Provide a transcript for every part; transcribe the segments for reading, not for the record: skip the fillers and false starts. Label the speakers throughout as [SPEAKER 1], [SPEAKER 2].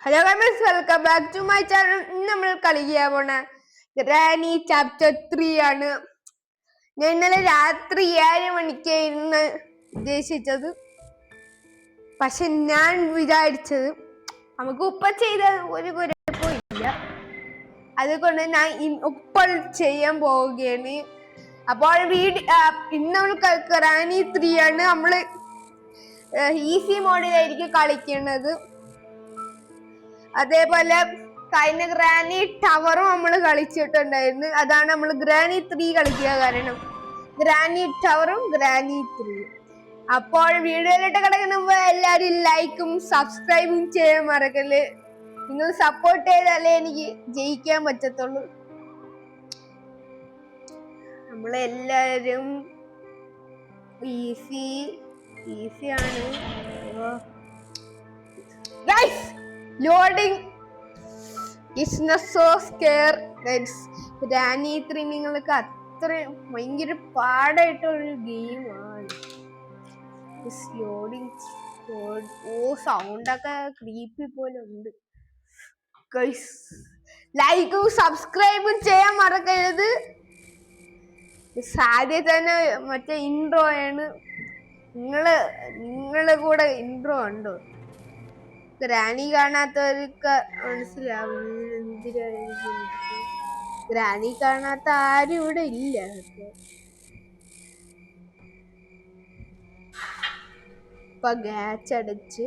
[SPEAKER 1] Hello guys, welcome back to my channel. ഇന്ന് നമ്മൾ കളിക്കാൻ പോണ ഗ്രാനി ചാപ്റ്റർ 3 ആണ്. ഞാൻ ഇന്നലെ രാത്രി 7 മണിക്കായിരുന്നു ഉദ്ദേശിച്ചത്. പക്ഷെ ഞാൻ വിചാരിച്ചത് നമുക്ക് ഉപ്പ ചെയ്ത ഒരു കുഴപ്പമില്ല, അതുകൊണ്ട് ഞാൻ ഇപ്പോൾ ചെയ്യാൻ പോവുകയാണ്. അപ്പോൾ ഇന്ന് നമ്മൾ ഗ്രാനി 3 ആണ്. നമ്മള് ഈസി മോഡിലായിരിക്കും കളിക്കേണ്ടത്. അതേപോലെ കഴിഞ്ഞ ഗ്രാനി ടവറും നമ്മൾ കളിച്ചിട്ടുണ്ടായിരുന്നു. അതാണ് നമ്മൾ ഗ്രാനി 3 കളിക്കുക, കാരണം ഗ്രാനി ടവറും ഗ്രാനി 3. അപ്പോൾ വീഡിയോയിലോട്ട് കിടക്കുന്ന മുമ്പ് എല്ലാവരും ലൈക്കും സബ്സ്ക്രൈബും ചെയ്യാൻ മറക്കല്. നിങ്ങൾ സപ്പോർട്ട് ചെയ്താലേ എനിക്ക് ജയിക്കാൻ പറ്റത്തുള്ളൂ. നമ്മളെല്ലാരും ഈസിയാണ്. ലോഡിങ് ഗ്രാനി 3 നിങ്ങൾക്ക് അത്ര ഭയങ്കര പാടായിട്ടൊരു ഗെയിമാണ്. ലോഡിങ് സൗണ്ടൊക്കെ ക്രീപ്പി പോലെ ഉണ്ട്. ലൈക്കും സബ്സ്ക്രൈബും ചെയ്യാൻ മറക്കരുത്. ആദ്യം തന്നെ മറ്റേ ഇൻട്രോ ആണ്. നിങ്ങള് കൂടെ ഇൻട്രോ ഉണ്ടോ? ഗ്രാനി കാണാത്തവർക്ക് മനസ്സിലാവും ഗ്രാനി കാണാത്ത ആരും ഇവിടെ ഇല്ല. ഇപ്പൊ ഗ്യാച്ച് അടച്ച്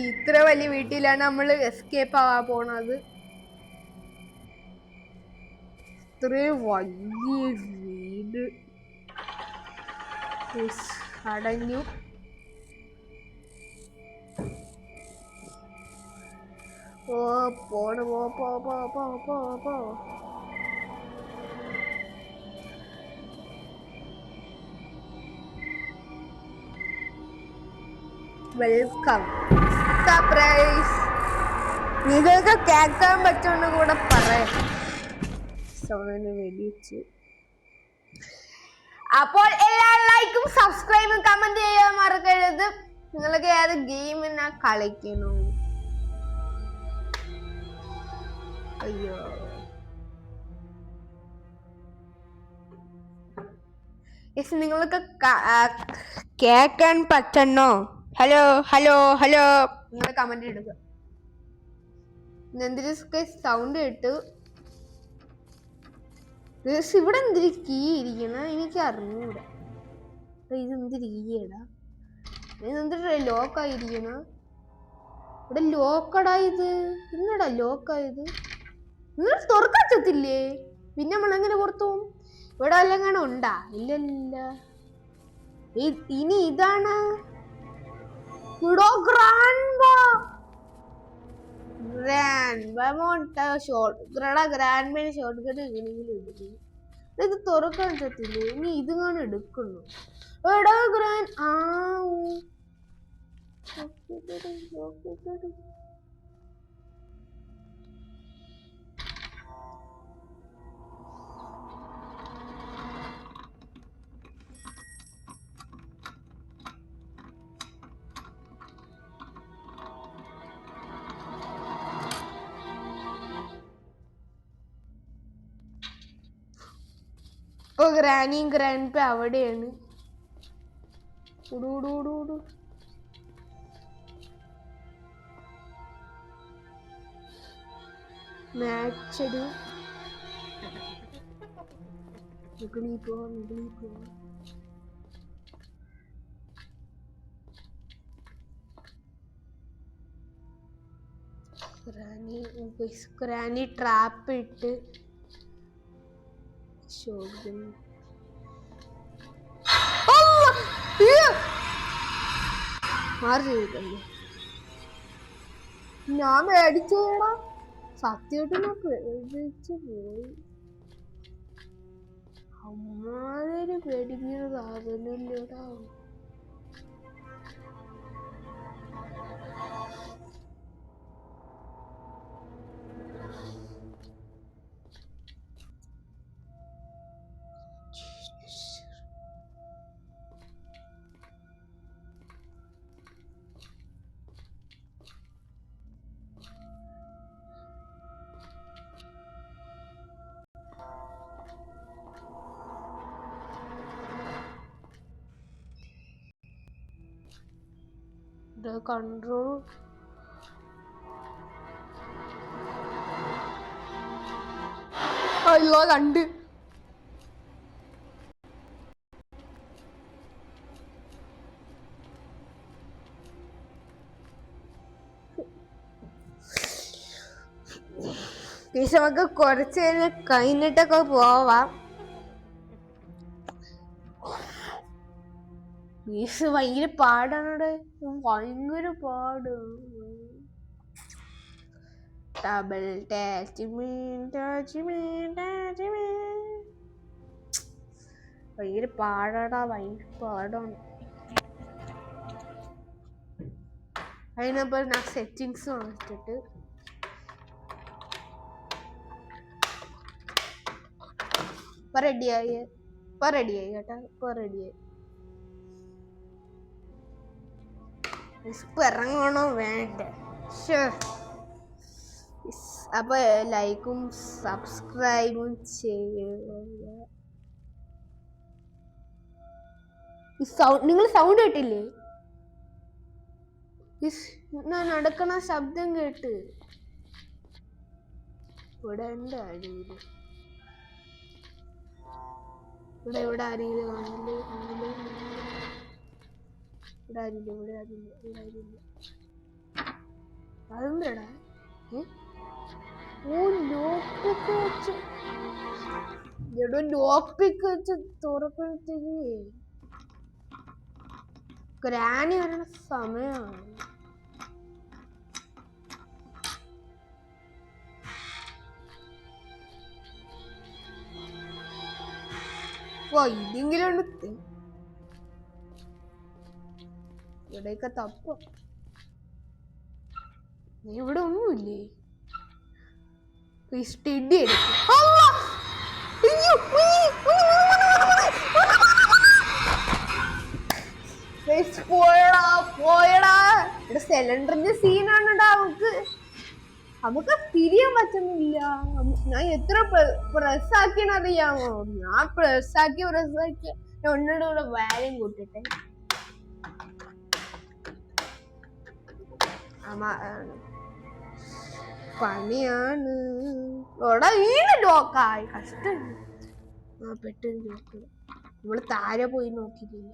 [SPEAKER 1] ഇത്ര വലിയ വീട്ടിലാണ് നമ്മൾ എസ്കേപ്പ് ആവാൻ പോണത്. ഇത്രയും വലിയ വീട് അടഞ്ഞു. പോണ് പോ. വെൽക്കം. സർപ്രൈസ്. നിങ്ങൾക്ക് കേൾക്കാൻ പറ്റുമെന്ന് കൂടെ പറയാം. സൗണ്ടിന് വെടിച്ചു. അപ്പോൾ എല്ലാ ലൈക്കും സബ്സ്ക്രൈബും കമന്റ് ചെയ്യാൻ മറക്കരുത്. നിങ്ങൾക്ക് ഏത് ഗെയിമിനാ കളിക്കണു? അയ്യോ, നിങ്ങൾക്ക് കേൾക്കാൻ പറ്റണോ? ഹലോ നിങ്ങൾ കമന്റ് ഇടുക. എന്തിനൊക്കെ സൗണ്ട് കേട്ടു. ഇവിടെ എന്തിരി കീ ഇരിക്കണ എനിക്ക് അറിഞ്ഞൂടാ. ഇതെന്തിരി കീയടാ? ഇതെന്തിട്ട് ലോക്കായിരിക്കണ? ഇവിടെ ലോക്കടാ ഇത്. എന്നടാ ലോക്കായത്? നിങ്ങൾ തുറക്കത്തില്ലേ? പിന്നെ നമ്മളെങ്ങനെ പുറത്തു പോകും? ഇവിടെ വല്ലങ്ങനെ ഉണ്ടാ? ഇല്ല. ഇനി ഇതാണ് ഇത് തുറക്കാൻ പറ്റത്തില്ലേ? ഇനി ഇത് കാണാൻ എടുക്കുന്നു. ഇപ്പൊ ഗ്രാനിയും ഗ്രാൻഡ് പേ അവിടെയാണ്. മാച്ചടി പോ. ഗ്രാനി ട്രാപ്പ് ഇട്ട് ഞാൻ മേടിച്ചോടാ. സത്യമായിട്ട് പേടിച്ചു പോയി. അമ്മാതിരി പേടിക്കുന്ന സാധനമില്ലടാ. കൺട്രോൾ അയ്യോ കണ്ട് നമുക്ക് കുറച്ച് കഴിഞ്ഞിട്ടൊക്കെ പോവാം. ഭയങ്കര പാടാണ്, ഭയങ്കര പാട്. ഡബിൾ ഭയങ്കര പാടാടാ, ഭയങ്കര പാടാണ്. അതിനപ്പോൾ ഞാൻ സെറ്റിങ്സ് നോക്കിയിട്ട് ഇപ്പൊ റെഡിയായി കേട്ടോ, ഇപ്പൊ റെഡിയായി. ഇപ്പൊ ഇറങ്ങണോ വേണ്ട? അപ്പൊ ലൈക്കും സബ്സ്ക്രൈബും ചെയ്യുക. നിങ്ങൾ സൗണ്ട് കേട്ടില്ലേ? ഞാൻ നടക്കണ ശബ്ദം കേട്ട് ഇവിടെ എന്റെ അടിയില് ഇവിടെ ആരെങ്കിലും അതെന്താടാ? ലോക്ക് പിക്ക് വെച്ച് തുറക്കണത്തേക്ക് ഗ്രാനി വരണ സമയമാണ്. ഇതെങ്കിലും ഇവിടെയൊക്കെ തപ്പ. ഇവിടെ ഒന്നുമില്ലേ? സ്റ്റഡി എടുക്കും. പോയടാ ഇവിടെ സിലിണ്ടറിന്റെ സീനാണ്. നമുക്ക് തിരിയാൻ പറ്റുന്നില്ല. ഞാൻ എത്ര പ്രസ് ആക്കിയെന്നറിയാമോ? ഞാൻ പ്രസ് ആക്കി ഒന്നിടെ കൂടെ വാല്യം കൂട്ടിട്ടെ. പണിയാണ്. ലോക്കായി കഷ്ടം. പെട്ടെന്ന് ലോക്ക്. നമ്മള് താഴെ പോയി നോക്കിയില്ല.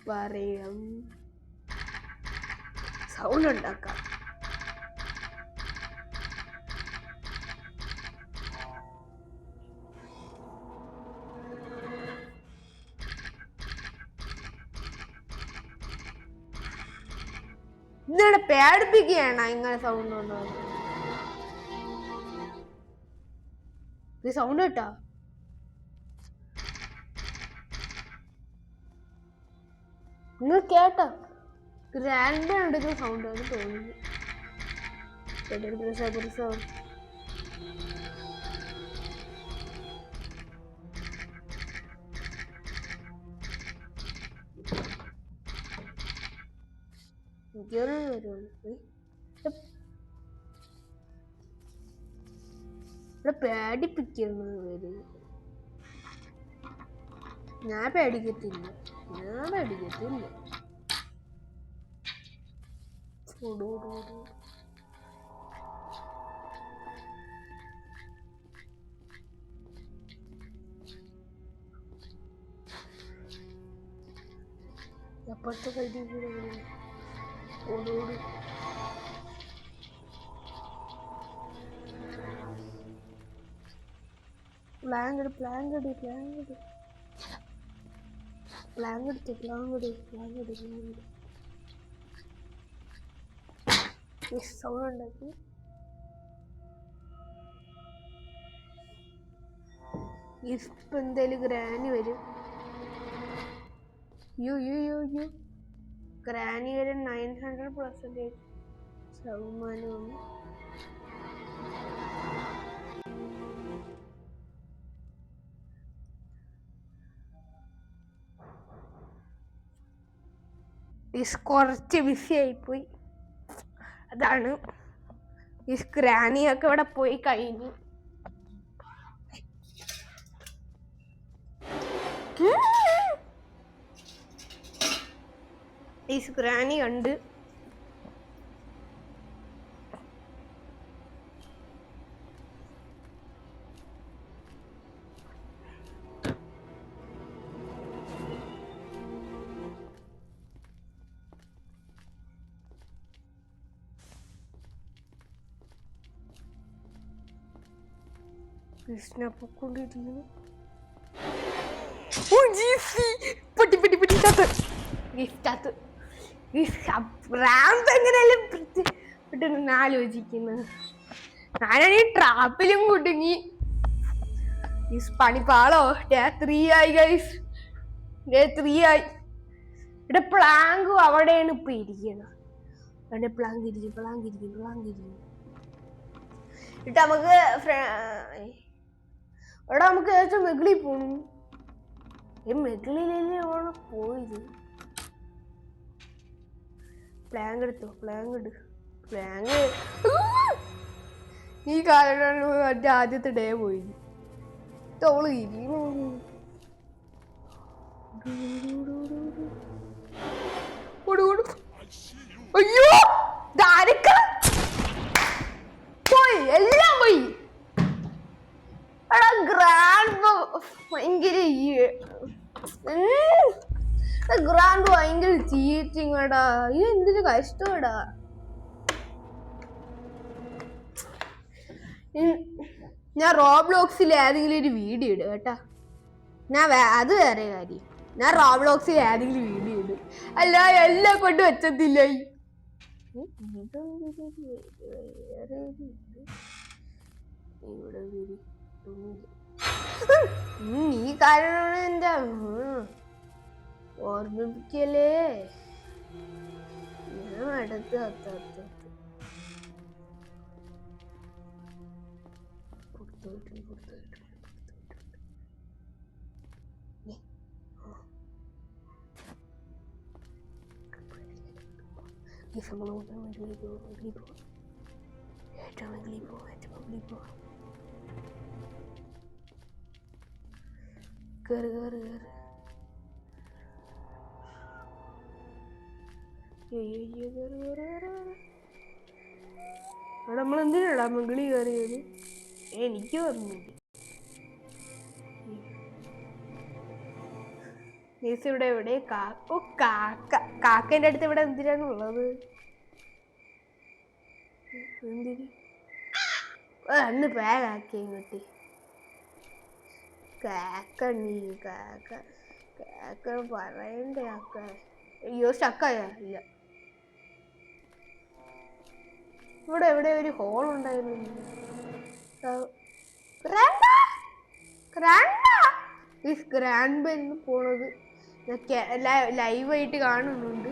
[SPEAKER 1] പറയാം, സൗണ്ട് ഉണ്ടാക്കാം. ഇന്നിവിടെ പേടിപ്പിക്കുകയാണ് ഇങ്ങനെ സൗണ്ട് ഉണ്ടോ? സൗണ്ട് കേട്ടോ? നിങ്ങൾ കേട്ടോ? ഗ്രാൻഡ് ഉണ്ടെങ്കിൽ സൗണ്ട് ആണ് തോന്നുന്നു. പേടിപ്പിക്കുന്നത്. ഞാൻ പേടിക്കത്തില്ല. എപ്പോഴത്തെ കഴിഞ്ഞ പ്ലാൻ സൗണ്ട് ഉണ്ടാക്കി. ഇപ്പൊ എന്തായാലും ഗ്രാനി വരും. ഗ്രാനി വരും. 900% ശതമാനമാണ്. കുറച്ച് ബിസി ആയിപ്പോയി, അതാണ്. ഈ ഗ്രാനിയൊക്കെ ഇവിടെ പോയി കഴിഞ്ഞു. ഈ ഗ്രാനി കണ്ട് കൃഷ്ണ പൊക്കൊണ്ടിരിക്കുന്നു. എങ്ങനെയല്ലേ ആലോചിക്കുന്നത്. ഞാനാണ് ഈ ട്രാപ്പിലും കുടുങ്ങി. പണിപ്പാളോ ഡേ 3 ആയി ഗൈസ്. ഡേ 3 ആയി. ഇവിടെ പ്ലാങ്കും അവിടെയാണ് ഇപ്പൊ ഇരിക്കുന്നത്. അവിടെ പ്ലാങ്ക് ഇരിക്കും ഇട്ട് നമുക്ക് അവിടെ നമുക്ക് ഏകദേശം മെഗിളി പോണു. ഈ മെഗിളിലല്ലേ ആണ് പോയത്. പ്ലാങ്ക് എടുത്തോ, പ്ലാങ്ക് ഈ കാലത്താണ് മറ്റേ ആദ്യത്തെ ഡേ പോയത്. തോള് അയ്യോ പോയി, എല്ലാം പോയി. ഗ്രാൻഡ് ഭയങ്കര ചീറ്റിങ്ങടാ. ഇത് എന്തൊരു കഷ്ടടാ. ഞാൻ റോബ്ലോക്സിൽ ഏതെങ്കിലും ഒരു വീഡിയോ ഇടും കേട്ടാ. അത് വേറെ കാര്യം. ഞാൻ റോബ്ലോക്സിൽ ഏതെങ്കിലും വീഡിയോ ഇടും. അല്ല എല്ലാം കൊണ്ട് വെച്ചതില്ല. ഈ കാരണം എന്റെ ഓർമ്മിപ്പിക്കല്ലേ. ഞാൻ അടുത്ത് നമ്മളെന്തിനാടാ മകളി കയറിയത്? എനിക്ക് ഓർമ്മയില്ല. ഇവിടെ എവിടെ കാക്കേന്റെ അടുത്ത് ഇവിടെ എന്തിനാണ് ഉള്ളത്? എന്തിന് അന്ന് പേരാക്കി ഇങ്ങോട്ട് കാക്ക പറയണ്ടേ ആക്ക. അയ്യോ സ്റ്റക്കായ ഇല്ല. ഇവിടെ എവിടെ ഒരു ഹോൾ ഉണ്ടായിരുന്നു. ഗ്രാൻഡ് ബെന്ന് പോണത് ലൈവായിട്ട് കാണുന്നുണ്ട്.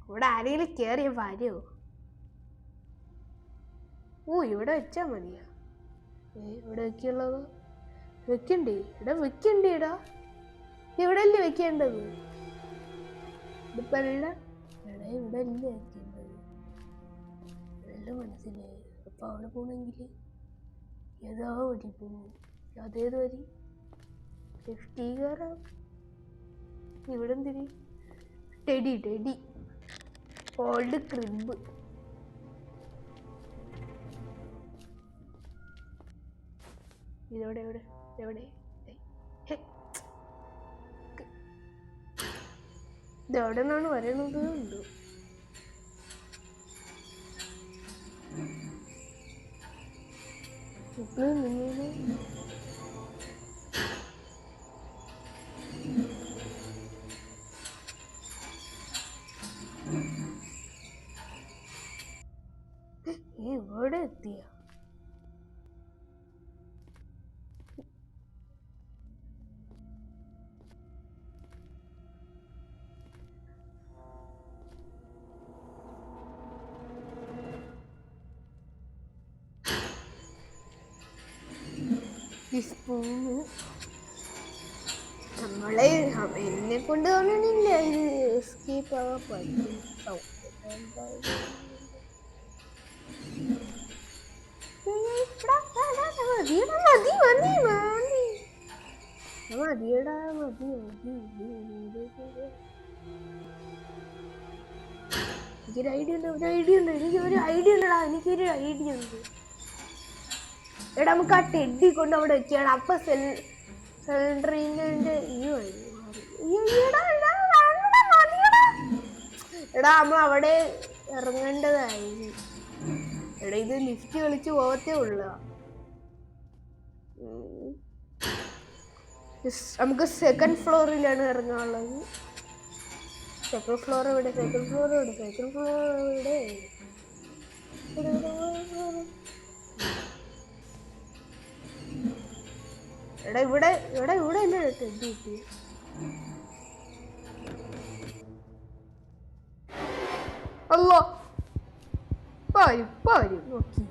[SPEAKER 1] ഇവിടെ ആരെങ്കിലും കേറിയ ഭാര്യോ? ഇവിടെ വെച്ചാ മതിയാ. ഇവിടെ വെക്കുള്ളത് വെക്കണ്ടേ? ഇവിടെ വെക്കണ്ടേടാ. ഇവിടെ അല്ലേ വെക്കേണ്ടത്? ഇവിടെ അല്ലേ വെക്കേണ്ടത്? നല്ല മനസ്സിലായി. അപ്പൊ അവിടെ പോണെങ്കിൽ ഏതാ വഴി പോകും? അതേത് വരി? ലെഫ്റ്റ് കയറാം. ഇവിടെ എന്തിരി? Teddy old crib. ഇതെവിടെ എവിടെ എവിടെ? ഇതെവിടെ നിന്നാണ് വരണത്? ഉണ്ട് ഇവിടെ എത്തിയ നമ്മളെ എന്നെ കൊണ്ട് തോന്നണില്ല ഇത് എസ്കേപ്പ് ആവാൻ പറ്റും. മതിയടാ മതി. എനിക്കൊരു ഐഡിയ ഉണ്ട്. എടാ നമുക്ക് ആ ടെഡി കൊണ്ട് അവിടെ വെച്ചാണ്. അപ്പൊ എടാ നമ്മൾ അവിടെ ഇറങ്ങേണ്ടതായി. എടാ ഇത് ലിഫ്റ്റ് കളിച്ച് പോകത്തേ ഉള്ള. നമുക്ക് സെക്കൻഡ് ഫ്ലോറിലാണ് ഇറങ്ങാനുള്ളത്. സെക്കൻഡ് ഫ്ലോർ എവിടെ? എടാ ഇവിടെ അല്ലേ ടെഡി കിട്ടി? അല്ലോ പാരും നോക്കി.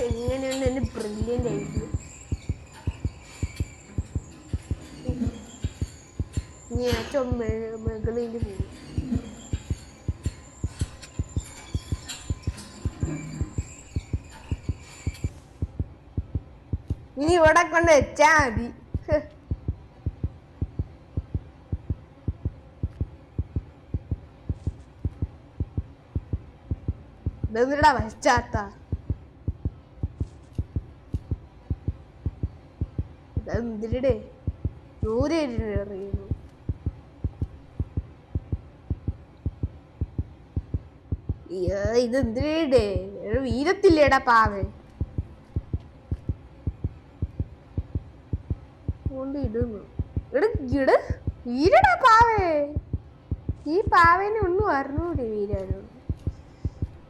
[SPEAKER 1] എങ്ങനെയാണ് എന്നെ ബ്രില്യൻ്റ് ഐഡിയ. ഞാൻ മുകളിൽ പോകും. ഇനി ഇവിടെ കൊണ്ട് വെച്ചാ മതി. ഇതെന്തിടാ വെച്ചാത്ത? ഇതെന്തിടേ ദൂരെ അറിയുന്നു. ഇതെന്തിടേ വീരത്തില്ലേടാ പാവേ. ഇടുന്നു വീരടാ പാവേ. ഈ പാവേനെ ഒന്നും അറിഞ്ഞൂടെ വീരാനോ?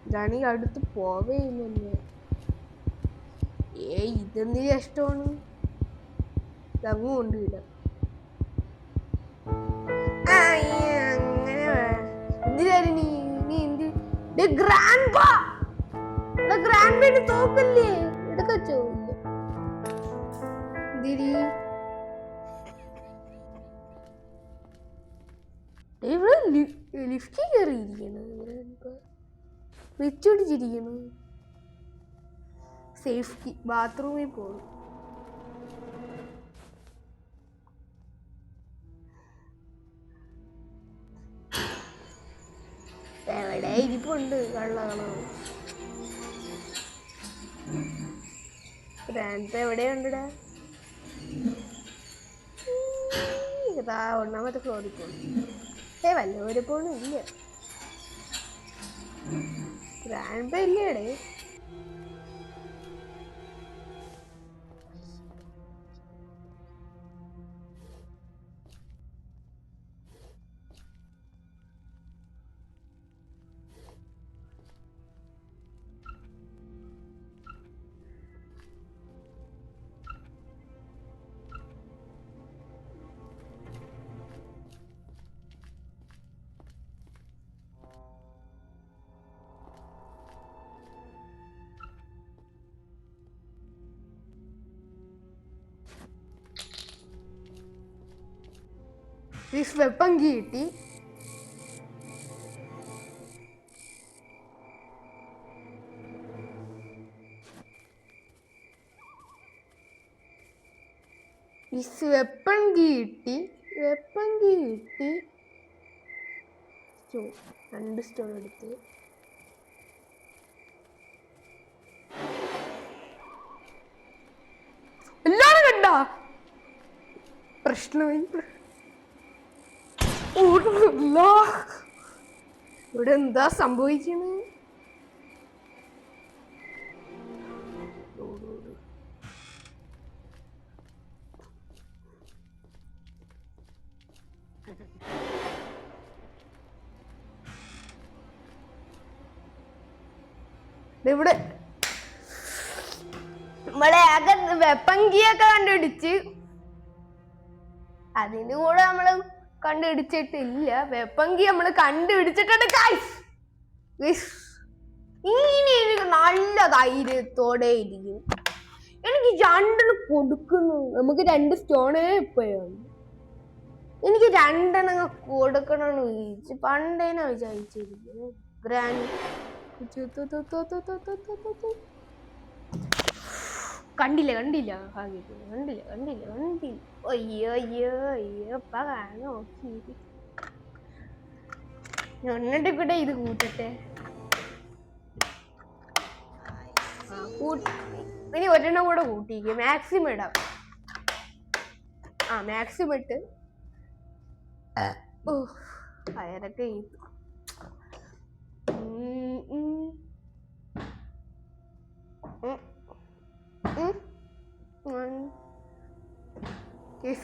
[SPEAKER 1] ഇതാണെങ്കിൽ അടുത്ത് പോവേയില്ലേ. ഇതെന്തിന് ഇഷ്ടമാണ്? അങ്ങ് കൊണ്ടുവിടാം. അങ്ങനെ എന്തിനാണ് നീ എന്ത് ഗ്രാൻഡ് തോക്കല്ലേ എടുക്കച്ചോ? ഇവിടെ ലിഫ്റ്റിൽ കയറിയിരിക്കണം. വെച്ചോടിച്ചിരിക്കണം. സേഫ്റ്റി ബാത്റൂമിൽ പോകും. എവിടെ ഇരിപ്പുണ്ട് കള്ളകളോ? എവിടെയുണ്ടടാ? ഒന്നാമത്തെ ഫ്ലോറിൽ പോകും. വല്ലവരെ പോലും ഇല്ല. ഗ്രാൻഡ് ഇല്ലേടേ. വെപ്പം കിട്ടി. വെപ്പം കിട്ടി. 2 സ്റ്റോൺ എടുത്ത് എല്ലാരും കണ്ട പ്രശ്നമായി. ഇവിടെ എന്താ സംഭവിക്കുന്നത്? ഇവിടെ നമ്മളെ ആകെ വെപ്പങ്കിയൊക്കെ കണ്ടുപിടിച്ച്, അതിന് കൂടെ നമ്മള് കണ്ടുപിടിച്ചിട്ടില്ല. വെപ്പങ്കി നമ്മള് കണ്ടുപിടിച്ചിട്ടുണ്ട്. ഇങ്ങനെ എനിക്ക് നല്ല ധൈര്യത്തോടെ ഇരിക്കും. എനിക്ക് 2 കൊടുക്കുന്നു. നമുക്ക് 2 സ്റ്റോണേ ഇപ്പോഴാണ്. എനിക്ക് രണ്ടെണ്ണം കൊടുക്കണമെന്ന് വിചാരിച്ചു. പണ്ടേനാ വിചാരിച്ചിരിക്കുന്നത് ഗ്രാനി. കണ്ടില്ല കണ്ടില്ല ഭാഗ്യത്തിന് കണ്ടില്ല കണ്ടില്ല കണ്ടില്ല. അയ്യോ അയ്യോ അയ്യോ നോക്കി എന്നിട്ട് കൂടെ ഇത് കൂട്ടട്ടെ. ഇനി ഒരെണ്ണം കൂടെ കൂട്ടിക്ക്. മാക്സിമം ഇടാം. മാക്സിമം ഇട്ട് വയറൊക്കെ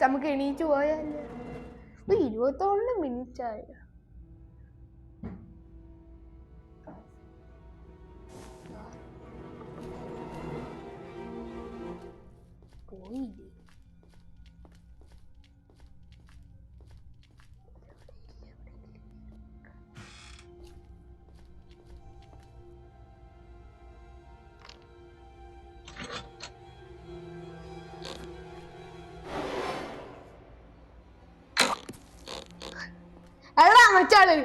[SPEAKER 1] നമുക്ക് എണീച്ചു പോയല്ലേ. 21 മിനിറ്റ് ആയ. പോയില്ലേ? മച്ചാള്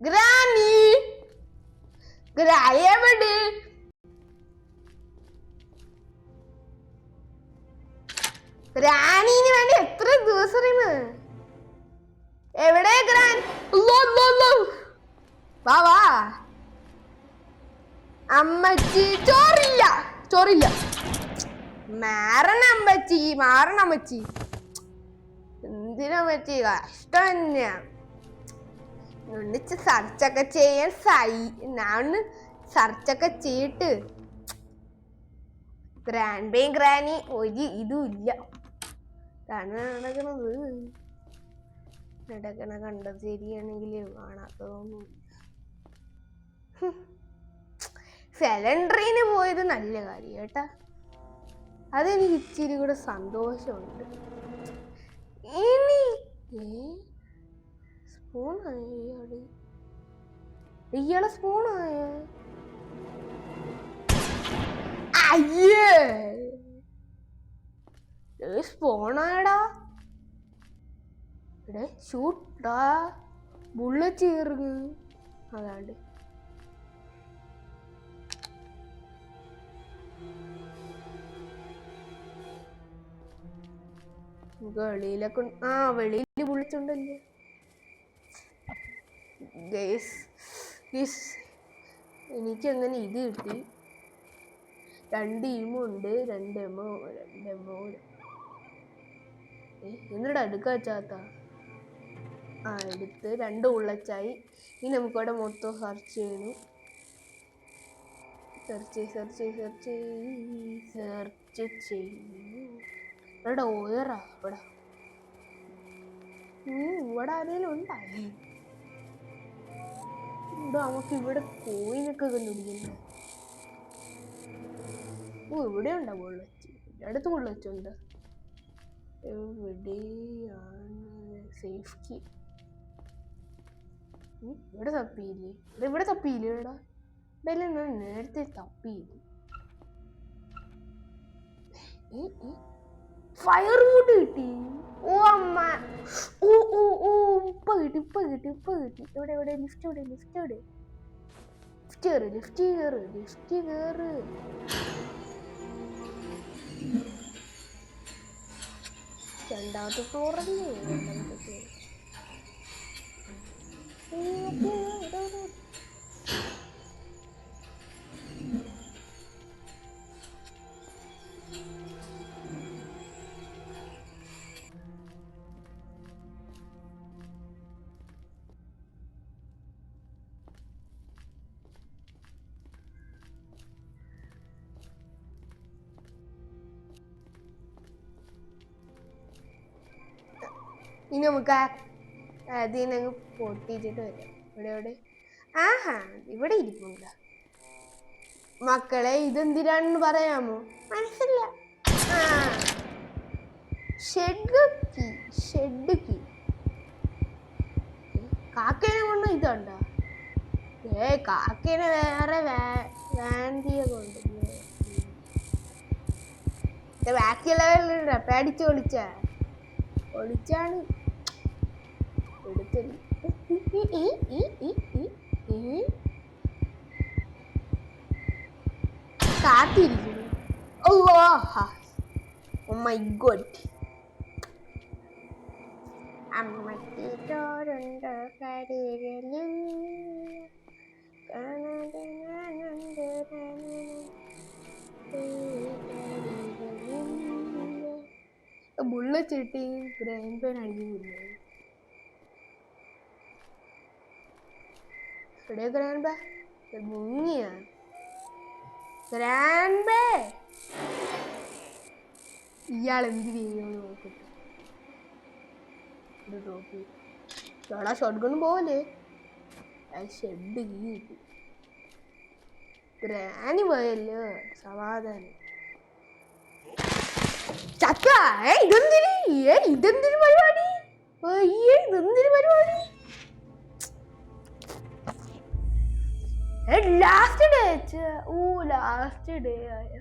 [SPEAKER 1] ഗ്രാനി എവിടെ? ഗ്രാനീന് വേണ്ടി എത്ര ദിവസം എവിടെ ഗ്രാൻ? വാ വാ അമ്മച്ചി. ചോറില്ല ചോറില്ല. മാറണമ്മച്ചി മാറണമ്മച്ചി. എന്തിനമ്മച്ചി കഷ്ടം തന്നെയാ. ഒന്നിച്ച് സെർച്ചൊക്കെ ചെയ്യാൻ ഞാൻ സെർച്ചൊക്കെ ചെയ്തിട്ട് ഗ്രാൻഡ് ബേ ഗ്രാനി ഒരു ഇതും ഇല്ല. നടക്കണ കണ്ടത് ശരിയാണെങ്കിൽ കാണാത്തതൊന്നും. സിലിണ്ടറിന് പോയത് നല്ല കാര്യം കേട്ടാ. അതെനിക്ക് ഇച്ചിരി കൂടെ സന്തോഷമുണ്ട്. ഇനി സ്പൂണായി ഇയാളെ സ്പൂണായ അയ്യേ സ്പോണായടാ. ഇവിടെ ഷൂട്ടാ ബുള്ളറ്റ് ചേർന്ന് അതാണ്ട് വെളിയിലൊക്കെ. വെളിയിൽ ബുള്ളറ്റുണ്ടല്ലേ. എനിക്കങ്ങനെ ഇത് കിട്ടി. 2 ഇമുണ്ട്. 2 എമോ എന്നിട്ട് അടുക്കാച്ചാത്ത എടുത്ത് 2 ഉള്ളച്ചായി. ഇനി നമുക്കവിടെ മൊത്തം സെർച്ച് ചെയ്യണം. സെർച്ച് ചെയ്യുന്നു. ഇവിടെ ഓയറാ. ഇവിടെ ആരെങ്കിലും ഉണ്ടായി. നമുക്ക് ഇവിടെ കോയിനൊക്കെ കണ്ടുപിടിക്കുന്നു. ഇവിടെ ഉണ്ടാ ബുള്ളറ്റ്. അടുത്ത് ബുള്ളറ്റ് ഉണ്ട്. എവിടെയാണ് സേഫ് കീ? ഇവിടെ തപ്പിയില്ലേ? ഇവിടെ തപ്പിയില്ലേ? ഇവിടെ ഞാൻ നേരത്തെ തപ്പിയില്ല. ഫയർവുഡ് കിട്ടി. ഓ അമ്മ. ഇപ്പൊ കിട്ടി. എവിടെ ലിഫ്റ്റ് കേറ്. രണ്ടാമത്തെ ഫ്ലോറല്ലേ? ഇനി നമുക്ക് അതിനങ്ങ് പൊട്ടിച്ചിട്ട് വരാം. ഇവിടെ ഇവിടെ ഇരിപ്പുണ്ട. മക്കളെ ഇതെന്തിനാണെന്ന് പറയാമോ? മനസ്സില്ല. Shed key. കാക്കേനെ കൊണ്ട് ഇതുണ്ടോ? കാക്കേനെ വേറെ വാൻഡിയെ കൊണ്ട് ബാക്കിയുള്ളവരുടെ പേടിച്ച് ഒളിച്ചാണ് കാത്തിരിക്കുന്നു. Oh my God. അമ്മത്തോരുണ്ട് കരളിൽ ബുള്ളറ്റിട്ട് ഗ്രാൻഡ് പേൻ അടിക്കുന്നില്ല. ഗ്രാൻഡ് ബേ മുങ്ങിയ ഗ്രാൻഡ് ബേ ഇയാൾ എന്ത് ചെയ്യുമെന്ന് നോക്കട്ടെ. ഷോട്ട്ഗൺ പോലെ ഷെഡ് ഗ്രാനി പോയല്ലോ സമാധാനം. ചക്ക ഇതെന്തൊരു പരിപാടി, ഇതെന്തൊരു പരിപാടി. ലാസ്റ്റ് ഡേ ആയ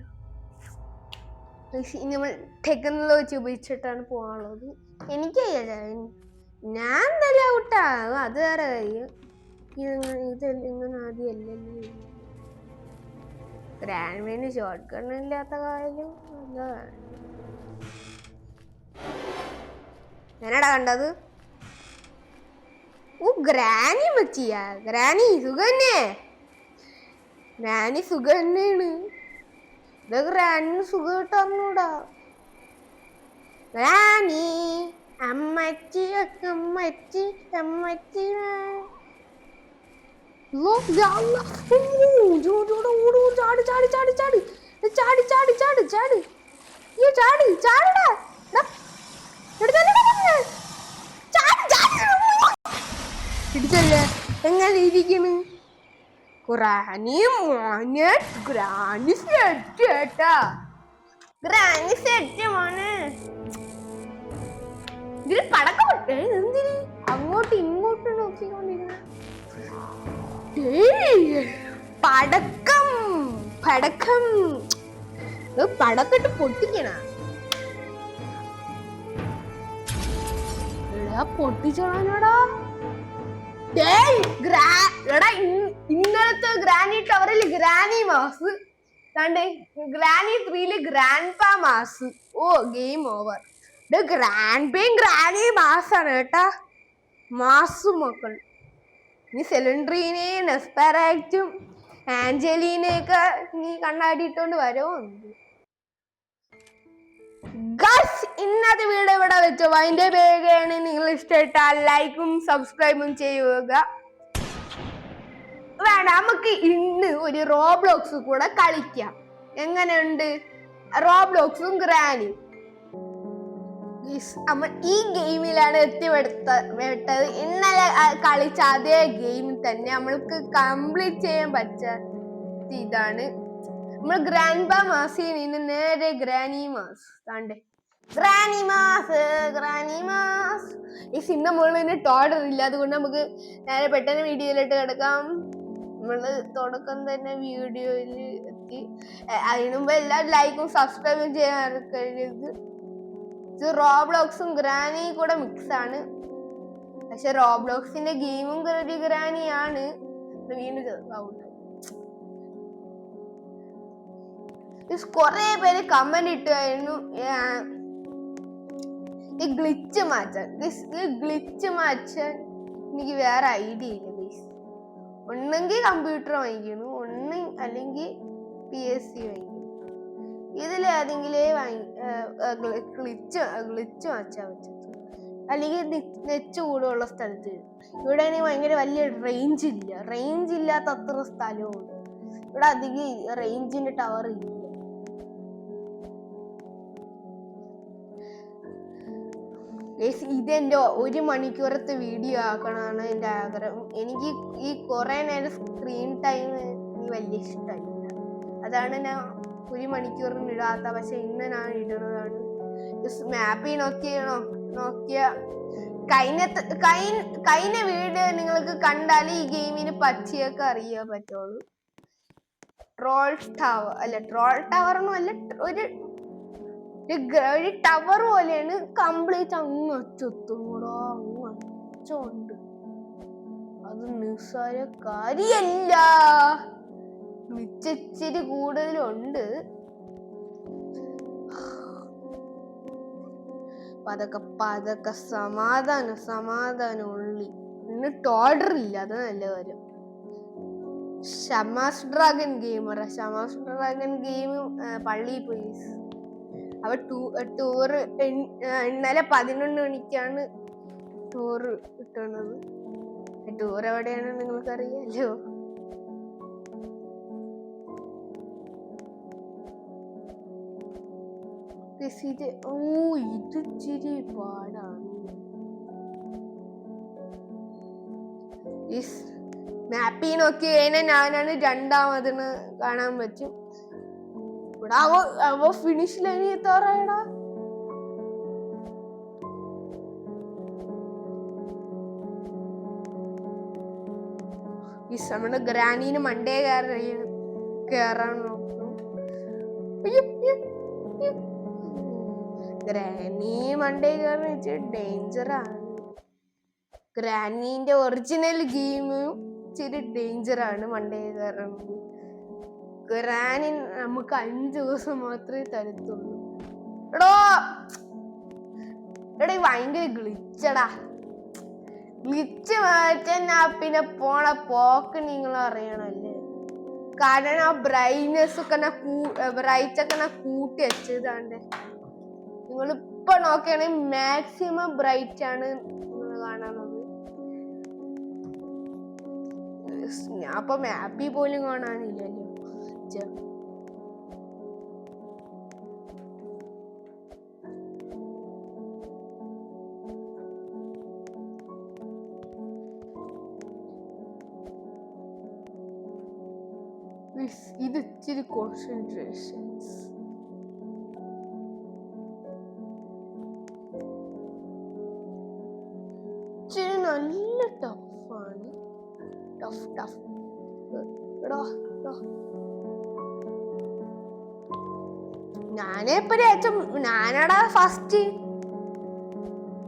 [SPEAKER 1] നമ്മൾ ടെക്നോളജി ഉപയോഗിച്ചിട്ടാണ് പോകാനുള്ളത്. എനിക്കറിയാ, ഞാൻ നല്ല ഔട്ടാ, അത് വേറെ കാര്യം. ഇങ്ങനെ ആദ്യമല്ലല്ലോ. ഗ്രാൻഡ് ഷോർട്ട് ഗണ്ണില്ലാത്ത കാര്യം നല്ലതാണ്. ഞാനടാ കണ്ടത്. ഗ്രാനി മച്ചിയാ, ഗ്രാനി സുഖന്നെ, ഗ്രാനി സുഖന്നെയാണ്. ഗ്രാനി സുഖമായിട്ട് അറിഞ്ഞൂടാ. ഗ്രാനി അമ്മച്ചി അമ്മച്ചി അമ്മച്ചി പിടിച്ചല്ലേ എങ്ങനെ ഇരിക്കണ്. ഗ്രാനി മോനെ, ഗ്രാനി സെറ്റ് കേട്ടാ, ഗ്രാനി സെറ്റ് മോനെ. ഇതിൽ പടക്കം എന്തിന് അങ്ങോട്ടും ഇങ്ങോട്ടും നോക്കിക്കൊണ്ടിരുന്ന പടക്കം പടക്കം പടക്കിട്ട് പൊട്ടിക്കണ പൊട്ടിച്ചോളാനോടാ. ഇന്നലത്തെ ഗ്രാനി ടവറിൽ granny mass, granny 3 grandpa mass. Oh game over. Grand പേയും ഗ്രാനി മാസാണ് കേട്ടാ, മാസ് മക്കൾ. നീ സെലൻഡ്രീനെയും നെസ്പെറാക്റ്റും ആഞ്ചലീനെയൊക്കെ നീ കണ്ണാടിയിട്ടോണ്ട് വരുമോ? ഇന്നത്തെ വീഡിയോ ഇവിടെ വെച്ചോ. അതിന്റെ പേരാണ്. നിങ്ങൾ ഇഷ്ടമായിട്ടാൽ ലൈക്കും സബ്സ്ക്രൈബും ചെയ്യുക. വേണ്ട, നമുക്ക് ഇന്ന് ഒരു റോബ്ലോക്സ് കൂടെ കളിക്കാം. എങ്ങനെയുണ്ട് റോബ്ലോക്സും ഗ്രാനിയും? നമ്മൾ ഈ ഗെയിമിലാണ് എത്തിപ്പെട്ടത്. ഇന്നലെ കളിച്ച അതേ ഗെയിമിൽ തന്നെ നമ്മൾക്ക് കംപ്ലീറ്റ് ചെയ്യാൻ പറ്റാത്ത ഇതാണ്. നമ്മൾ ഗ്രാൻഡ് പാ മാസിൽ നിന്ന് നേരെ ഗ്രാനി മാസ്. ഗ്രാനി മാസ് ഈ സിനിമ മുകളിൽ ടോർഡർ ഇല്ല, അതുകൊണ്ട് നമുക്ക് നേരെ പെട്ടെന്ന് വീഡിയോയിലിട്ട് കിടക്കാം. നമ്മള് തുടക്കം തന്നെ വീഡിയോയിൽ എത്തി. അതിനു മുമ്പ് എല്ലാവരും ലൈക്കും സബ്സ്ക്രൈബും ചെയ്യാൻ മറക്കരുത്. റോബ്ലോക്സും ഗ്രാനി കൂടെ മിക്സ് ആണ്, പക്ഷെ റോബ്ലോക്സിന്റെ ഗെയിമും ഒരു ഗ്രാനിയാണ്. കൊറേ പേര് കമന്റ് ഇട്ടായിരുന്നു ഈ ഗ്ലിച്ച് മാറ്റാൻ. എനിക്ക് വേറെ ഐഡിയ ഇല്ല. ഒന്നെങ്കിൽ കമ്പ്യൂട്ടർ വാങ്ങിക്കുന്നു, അല്ലെങ്കിൽ PS വാങ്ങിക്കുന്നു. ഇതിലേതെങ്കിലേ ഗ്ലിച്ച് മാറ്റാൻ പറ്റും, അല്ലെങ്കിൽ നെറ്റ് കൂടുള്ള സ്ഥലത്ത്. ഇവിടെ ഭയങ്കര വലിയ റേഞ്ച് ഇല്ലാത്ത അത്ര സ്ഥലവും ഇവിടെ അധികം റേഞ്ചിന്റെ ടവർ ഇല്ല. ഇതെന്റെ 1 മണിക്കൂറത്തെ വീഡിയോ ആക്കണമെന്നാണ് എൻ്റെ ആഗ്രഹം. എനിക്ക് ഈ കുറെ നേരം സ്ക്രീൻ ടൈം എനിക്ക് വലിയ ഇഷ്ടമില്ല, അതാണ് ഞാൻ 1 മണിക്കൂറിന് ഇടാത്ത. പക്ഷെ ഇന്ന് ഞാൻ ഇടുന്നതാണ്. മാപ്പിൽ നോക്കിയ കഴിഞ്ഞ വീഡിയോ നിങ്ങൾക്ക് കണ്ടാൽ ഈ ഗെയിമിന് പച്ചയൊക്കെ അറിയാൻ പറ്റുള്ളൂ. ട്രോൾ ടവർ ഒന്നും അല്ല, ഒരു ഒരു ടവർ പോലെയാണ്, കംപ്ലീറ്റ് അങ്ങ് അച്ചെത്തുകൂടാ, അങ്ങ് അച്ചുണ്ട്. അത് നിസ്സാര കാര്യല്ല, ഇച്ചിരി കൂടുതലുണ്ട്. പതൊക്കെ സമാധാനം ഉള്ളി. എന്നിട്ട് ഓർഡർ ഇല്ല, അത് നല്ല കാര്യം. ഷമാസ് ഡ്രാഗൺ ഗെയിം പള്ളിയിൽ പോയി. അവ ടൂറ് ഇന്നലെ 11 മണിക്കാണ് ടൂറ് കിട്ടുന്നത്. ടൂർ എവിടെയാണ് നിങ്ങൾക്ക് അറിയാലോ. ഇത് ഇച്ചിരി പാടാണ്. മാപ്പിൽ നോക്കി കഴിഞ്ഞാൽ ഞാനാണ് രണ്ടാമതെന്ന് കാണാൻ പറ്റും. ഇവിടെ അവ ഫിനിഷ് ലൈനിൽ എത്താറായടാ. നമ്മുടെ ഗ്രാനീന് മണ്ടേ കേറാൻ നോക്കുന്നു. ഗ്രാനി മണ്ടേ കയറാൻ വെച്ചാൽ ഡേഞ്ചറാണ്. ഗ്രാനീന്റെ ഒറിജിനൽ ഗെയിമും ഇച്ചിരി ഡേഞ്ചറാണ്. മണ്ടേ കയറുന്നത് ഗ്രാനി നമുക്ക് 5 ദിവസം മാത്രമേ തരത്തുള്ളൂ. എടാ ഭയങ്കര ഗ്ലിച്ചടാ. ഗ്ലിച്ച് മാറ്റാൻ പിന്നെ പോണ പോക്ക് നിങ്ങൾ അറിയണല്ലേ. കാരണം ആ ബ്രൈറ്റ്നെസ് ഒക്കെ കൂട്ടി വെച്ചതാണ്ട്. നിങ്ങളിപ്പൊ നോക്കുകയാണെങ്കിൽ മാക്സിമം ബ്രൈറ്റ് ആണ് നിങ്ങൾ കാണുന്നത്. ഞാൻ ഇപ്പൊ മാപ്പിൽ പോലും കാണാനില്ലല്ലോ. ഇത് ഇച്ചിരി കോൺസെൻട്രേഷൻസ്. ഇച്ചിരി നല്ല ടഫാണ്. Tough ഞാനടാ first.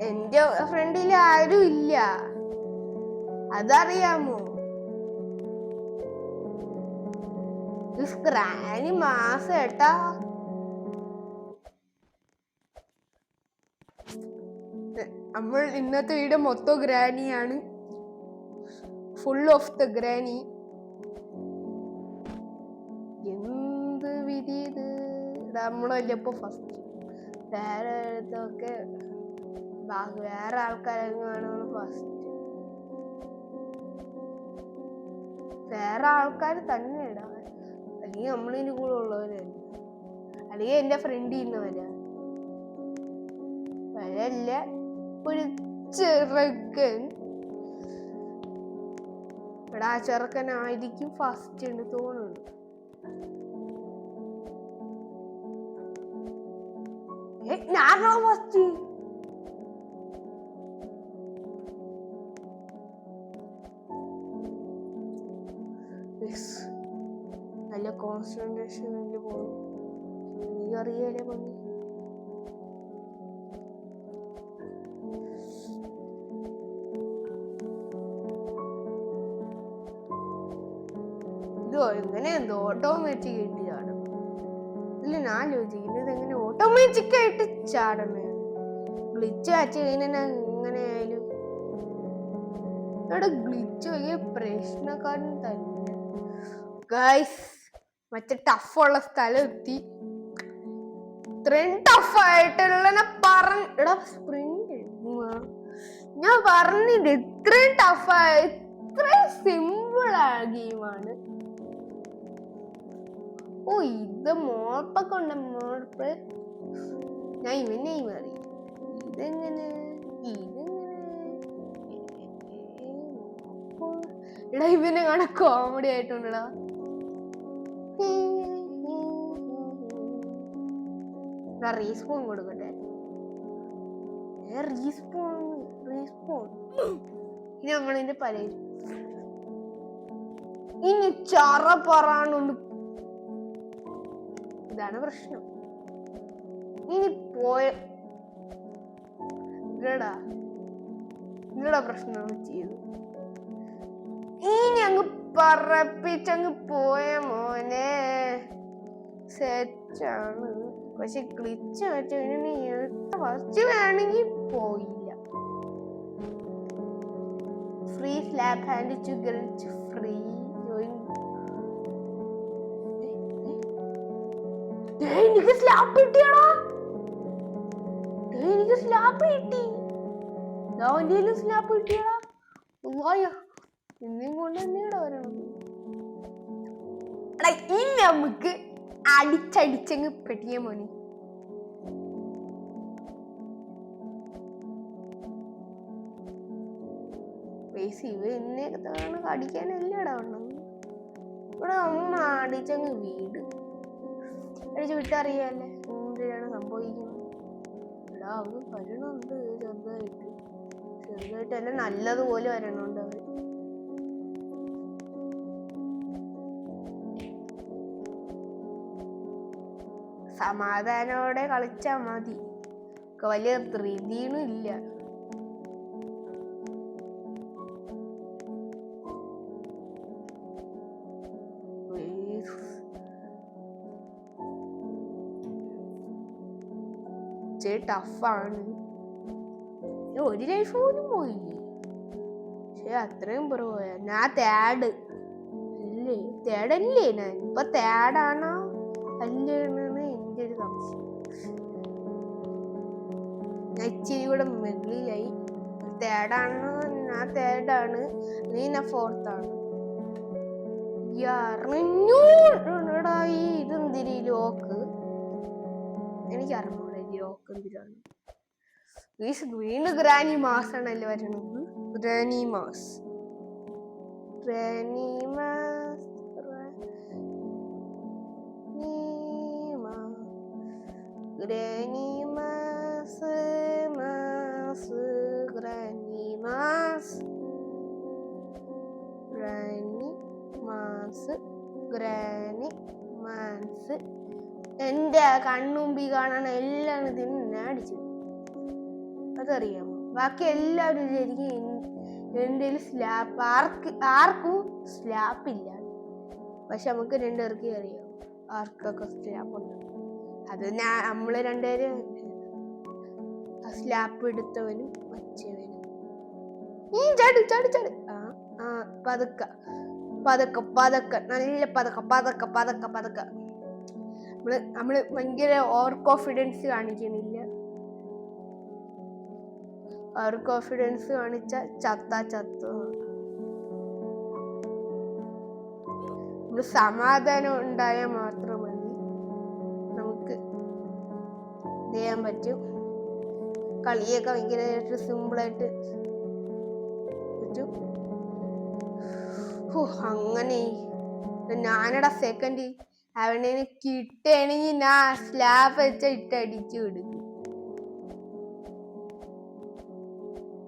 [SPEAKER 1] എന്റെ ഫ്രണ്ടില് ആരും ഇല്ല, അതറിയാമോ. ഗ്രാനി മാസം ഏട്ടാ. നമ്മൾ ഇന്നത്തെ വീഡിയോ മൊത്തം ഗ്രാനിയാണ്. Full of the granny. എന്ത് വിധി ഇത്. നമ്മളല്ലേ ഇപ്പൊ ഫസ്റ്റ്. വേറെ ഇതൊക്കെ വേറെ ആൾക്കാരെങ്ങാണ് ഫസ്റ്റ്. വേറെ ആൾക്കാർ തന്നെ ഇടാ, അല്ലെങ്കിൽ നമ്മളിന്റെ കൂടെ ഉള്ളവരല്ല, അല്ലെങ്കിൽ എന്റെ ഫ്രണ്ട് ഇന്നവരാ വരല്ല. ഒരു ചെറുക്കൻ ഇവിടെ ആ ചെറുക്കനായിരിക്കും ഫസ്റ്റ് എന്ന് തോന്നുന്നു. ഞാനോ ഫസ്റ്റ്. നല്ല കോൺസെൻട്രേഷൻ പോകും. നീ അറിയാലേ പണി. ഇതോ എങ്ങനെ എന്തോ ഓട്ടോമാറ്റിക് ആയിട്ട് ചാടണം. ഇല്ല, ഞാൻ ചോദിക്കുന്നത് എങ്ങനെ ഓട്ടോമാറ്റിക് ആയിട്ട് ചാടണേ. ഗ്ലിച്ച് വെച്ച് കഴിഞ്ഞാൽ എങ്ങനെയായാലും ഇവിടെ ഗ്ലിച്ച് വലിയ പ്രശ്നക്കാരൻ തന്നെ. ഗൈസ്, മറ്റേ ടഫുള്ള സ്ഥലം എത്തി. ഇത്രയും ടഫായിട്ടുള്ള ഞാൻ പറഞ്ഞില്ല. ഇത്രയും ടഫായ ഇത്രയും സിമ്പിൾ ആ ഗെയിമാണ്. ഇത് മോൾപ്പൊക്കെ ഉണ്ട്. മോൾപ്പ് ഞാൻ ഇവനെയും അറിയാം. ഇതെങ്ങനെ ഇവനെ കാണാൻ കോമഡി ആയിട്ടുണ്ടടാ. റീസ്പോൺ കൊടുക്കട്ടെ. റീസ്പോൺ ഇനി നമ്മളിന്റെ പല ഇനി ചറ പറയാനുണ്ട്. ഇതാണ് പ്രശ്നം. ഇനി പോയ ഇല്ലടാ പ്രശ്നം ചെയ്തു. ഇനി അങ്ങ് പറപ്പിച്ചങ്ങ് പോയ മോനെ സെറ്റാണ്. പക്ഷെ ക്ലിച്ച് ഫസ്റ്റ് വേണമെങ്കിൽ പോയില്ല. Free slap hand to get free join. എനിക്ക് സ്ലാപ്പ് കിട്ടിയടാ. എനിക്ക് സ്ലാപ്പ് കിട്ടി. അവൻ്റെ സ്ലാപ്പ് കിട്ടിയടാ. ഇന്നും കൊണ്ട് തന്നെയാടാ വരണം. ഇനി നമുക്ക് അടിച്ചടിച്ചങ്ങ് പെട്ടിയ മോനെ. ഇവ അടിക്കാനല്ലടാ വണ്ണം. ഇവിടെ അമ്മ അടിച്ചങ്ങ് വീട് അടിച്ച് വിട്ടറിയാല്ലേ എന്തിനാണ് സംഭവിക്കുന്നത്. എടാ അവന് വരണുണ്ട് ചെറുതായിട്ട് എല്ലാം നല്ലതുപോലെ വരണുണ്ട്. അവര് സമാധാനോടെ കളിച്ചാ മതി. വലിയ ധൃതിയൊന്നും ഇല്ല. ടഫാണ്. ഒരു ലൈഫ് പോലും പോയില്ലേ. പക്ഷെ അത്രയും പോയ ഞാൻ തേടല്ലേ ഞാൻ ഇപ്പൊ തേടാണോ അല്ലേന്ന് എൻ്റെ ഒരു സംശയം. ഞാൻ ഇച്ചിരി കൂടെ മെകളിലായി. തേടാണോ ഞാൻ തേടാണ്, നീ ഞാൻ ഫോർത്താണ്. ഇതെന്തിരി ലോക്ക് എനിക്ക് അറിഞ്ഞൂടെ. ലോക്ക് എന്തിനാണ് വീണ്ടും ഗ്രാനി മാസ് ആണല്ലേ വരണത്. ഗ്രാനി മാസ് എന്റെ കണ്ണുമ്പി കാണാൻ എല്ലാം ഇതിന് അടിച്ചു. അതറിയാമോ? ബാക്കി എല്ലാവരും ശരിക്കും എൻ്റെ സ്ലാപ്പ് ആർക്കും സ്ലാപ്പില്ല. പക്ഷെ നമുക്ക് രണ്ടുപേർക്ക് അറിയാം ആർക്കൊക്കെ സ്ലാപ്പ് ഉണ്ട്. അത് നമ്മള് രണ്ടുപേരും സ്ലാപ്പ് എടുത്തവനും വച്ചവനും. ചാടി ചാടി ചാടി പതുക്കെ പതുക്കെ പതുക്കെ നല്ല പതുക്കെ പതുക്കെ പതുക്കെ പതുക്കെ. നമ്മള് ഭയങ്കര ഓവർ കോൺഫിഡൻസ് കാണിക്കണില്ല. ഓവർ കോൺഫിഡൻസ് കാണിച്ച ചത്തു. സമാധാനം ഉണ്ടായാൽ മാത്രം മതി നമുക്ക് ചെയ്യാൻ പറ്റും. കളിയൊക്കെ ഭയങ്കരമായിട്ട് സിമ്പിളായിട്ട് പറ്റും. അങ്ങനെ ഞാനടാ സെക്കൻഡ് അവനെ കിട്ടണെങ്കിൽ ഞാൻ സ്ലാബ് വെച്ച ഇട്ടടിച്ചു കൊടുക്കും.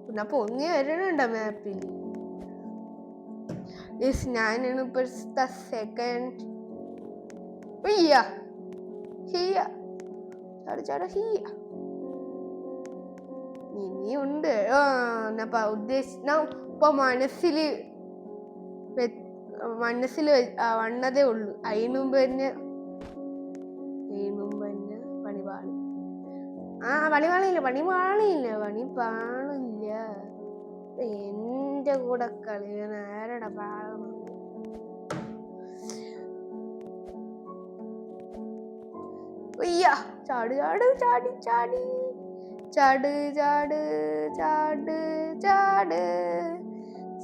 [SPEAKER 1] പിന്നെ പൊങ്ങി വരണുണ്ടോ മാപ്പിൽ. ഞാനാണ് ഇപ്പോഴത്തെ സെക്കൻഡ്. ഇനിയുണ്ട്. ഇപ്പൊ മനസ്സിൽ വന്നതേ ഉള്ളു. അതിനു മുമ്പ് തന്നെ പണി പാണില്ല. എന്റെ കൂടെ കളിയാണ് ആരുടെ പാടണം. ചാട് ചാട് ചാടി ചാടി ചാട് ചാട് ചാട് ചാട്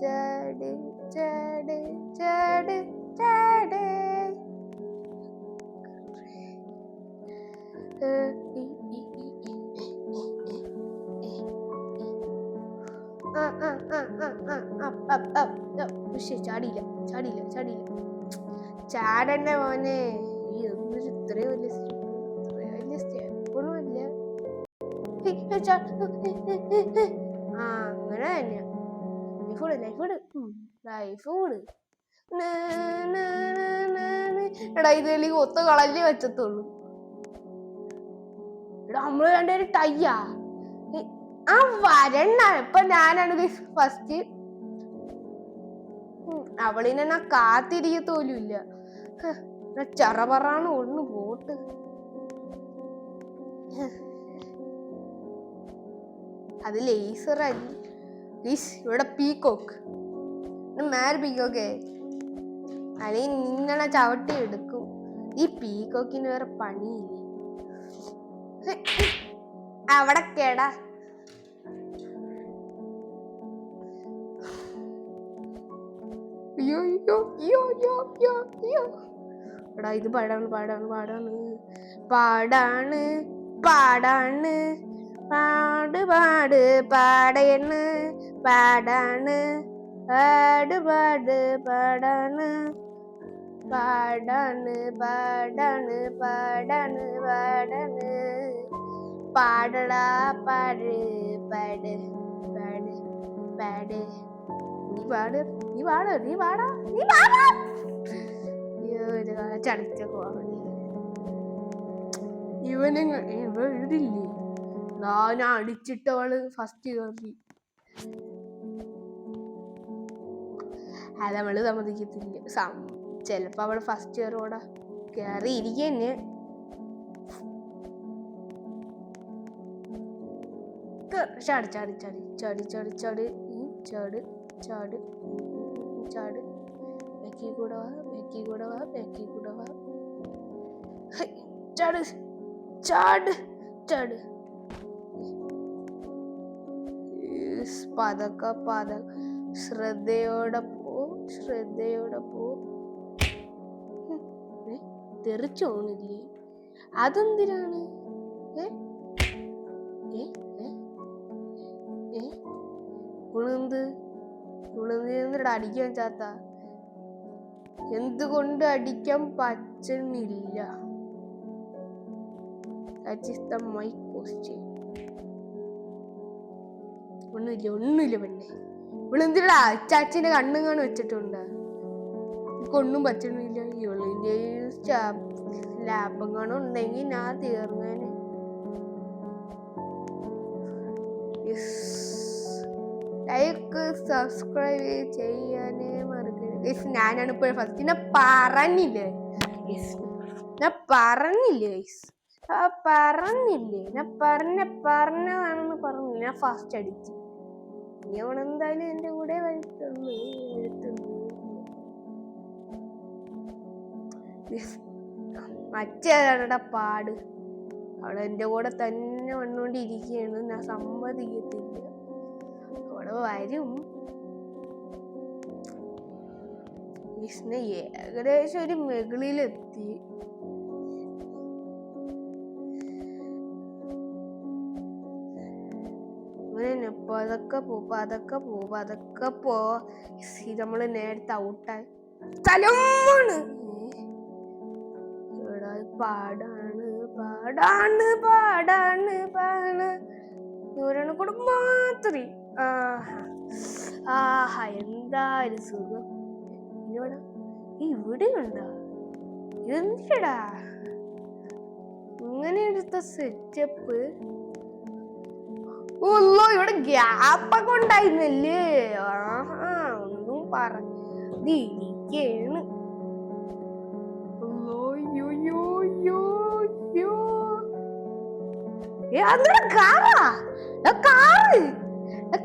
[SPEAKER 1] ചാട് ചാട് ചാട് ചാട്. ചാടിയില്ല ചാടിയില്ല ചാടിയില്ല. ചാടണ്ട മോനെ. ഇത്രയും വലിയ സ്റ്റെപ്പൊന്നും അല്ല. അങ്ങനെ തന്നെയാ. ലൈഫ് കൂട് എടാ. ഇത് ഒത്ത കളഞ്ഞ് വെച്ചത്തുള്ളൂ. നമ്മള് രണ്ടുപേരും ടയ്യാ. ആ വരണ്ട. ഇപ്പൊ ഞാനാണ് ഫസ്റ്റ്. അവളിനെ ഞാൻ കാത്തിരിക്കത്തോലും ഇല്ല. ചറപറാണ് ഒന്ന് പോട്ട്. അത് ലേസർ ഇവിടെ പീക്കോക്ക് മേലെ പീക്കോക്കേ അല്ലെങ്കിൽ നിന്നെ ചവിട്ടി എടുക്കും. ഈ പീക്കോക്കിന് വേറെ പണിയില്ലേ. അവിടെ കേടാ. എടാ ഇത് പാടാണ് പാടാണ് പാടാണ് പാടാണ് പാടാണ് പാട് പാട് പാടയാണ് പാടാണ് പാട് പാട് പാടാണ് പാടാണ് പാടാണ് പാടാണ് പാടാണ് പാടടാ പാട് പാട് പാട് പാട് നീ പാട് നീ പാട് നീ പാടാ നീ പാടാ. ചടിച്ച ഇവന് ഇവ എഴുതില്ലേ. ഞാൻ അടിച്ചിട്ടവള് ഫസ്റ്റ് കയറി. അതവള് സമ്മതിക്കത്തില്ല. ചെലപ്പോ അവള് ഫസ്റ്റ് കയറോടെ കയറി ഇരിക്കന്നെ. ചാടി ചാടി ചാടി ചാടി ചാടി ചാടി ചാട് ചാട് ചാട്. ബാക്കി കൂടെ വാ ബാക്കി കൂടെ വാ ബാക്കി കൂടെ വാ. ചാട് ചാട് ചാട്. പതക്ക പതക്ക ശ്രദ്ധയോടെ പോ ശ്രദ്ധയോടെ പോ. തെറിച്ചോണില്ലേ. അതെന്തിനാണ്? അടിക്കാൻ ചാത്ത. എന്തുകൊണ്ട് അടിക്കാൻ പറ്റുന്നില്ല? ഒന്നുമില്ല പെണ്ണെ. ഇവളെന്തിനാ ചാച്ചിന്റെ കണ്ണും കാണും വെച്ചിട്ടുണ്ട്. ഒന്നും പറ്റണില്ല. ഇവളിന്റെ ലാപ്പും കാണും ഉണ്ടെങ്കിൽ ഞാൻ തീർന്നേനെ. ലൈക്ക് സബ്സ്ക്രൈബ് ചെയ്യാനേ മറക്കരുത്. ഞാനാണ് ഇപ്പോൾ ഫസ്റ്റ്. ഞാൻ പറഞ്ഞില്ലേ ഞാൻ പറഞ്ഞില്ലേ ഞാൻ പറഞ്ഞതാണെന്ന് പറഞ്ഞില്ല. ഞാൻ ഫസ്റ്റ് അടിച്ചു. ഇനി അവളെന്തായാലും എന്റെ കൂടെ വരുത്തുള്ളൂ. മറ്റേതാണടാ പാട്. അവളെന്റെ കൂടെ തന്നെ വന്നോണ്ടിരിക്കുകയാണ്. ഞാൻ സമ്മതിക്കത്തില്ല. അവള് വരും. ഏകദേശം ഒരു മുകളിലെത്തി. പതക്കെ പോ പതക്കെ പോ പതക്കെ പോ. നമ്മള് നേരത്തെ ഔട്ടായി. സ്ഥലമാണ് പാടാണ് പാടാണ് പാടാണ് പാടാണ്. ഇവരാണ് കുടുംബാത്രി. ആഹാ എന്തായാലും സുഖം. ഇവിടെ ഉണ്ടോ? എന്തിടാ ഇങ്ങനെ എടുത്ത സെറ്റപ്പ്? ഓല്ലോ ഇവിടെ ഗ്യാപ്പൊക്കെ ഉണ്ടായിരുന്നല്ലേ. ആഹാ ഒന്നും പറഞ്ഞിരിക്കാണ്.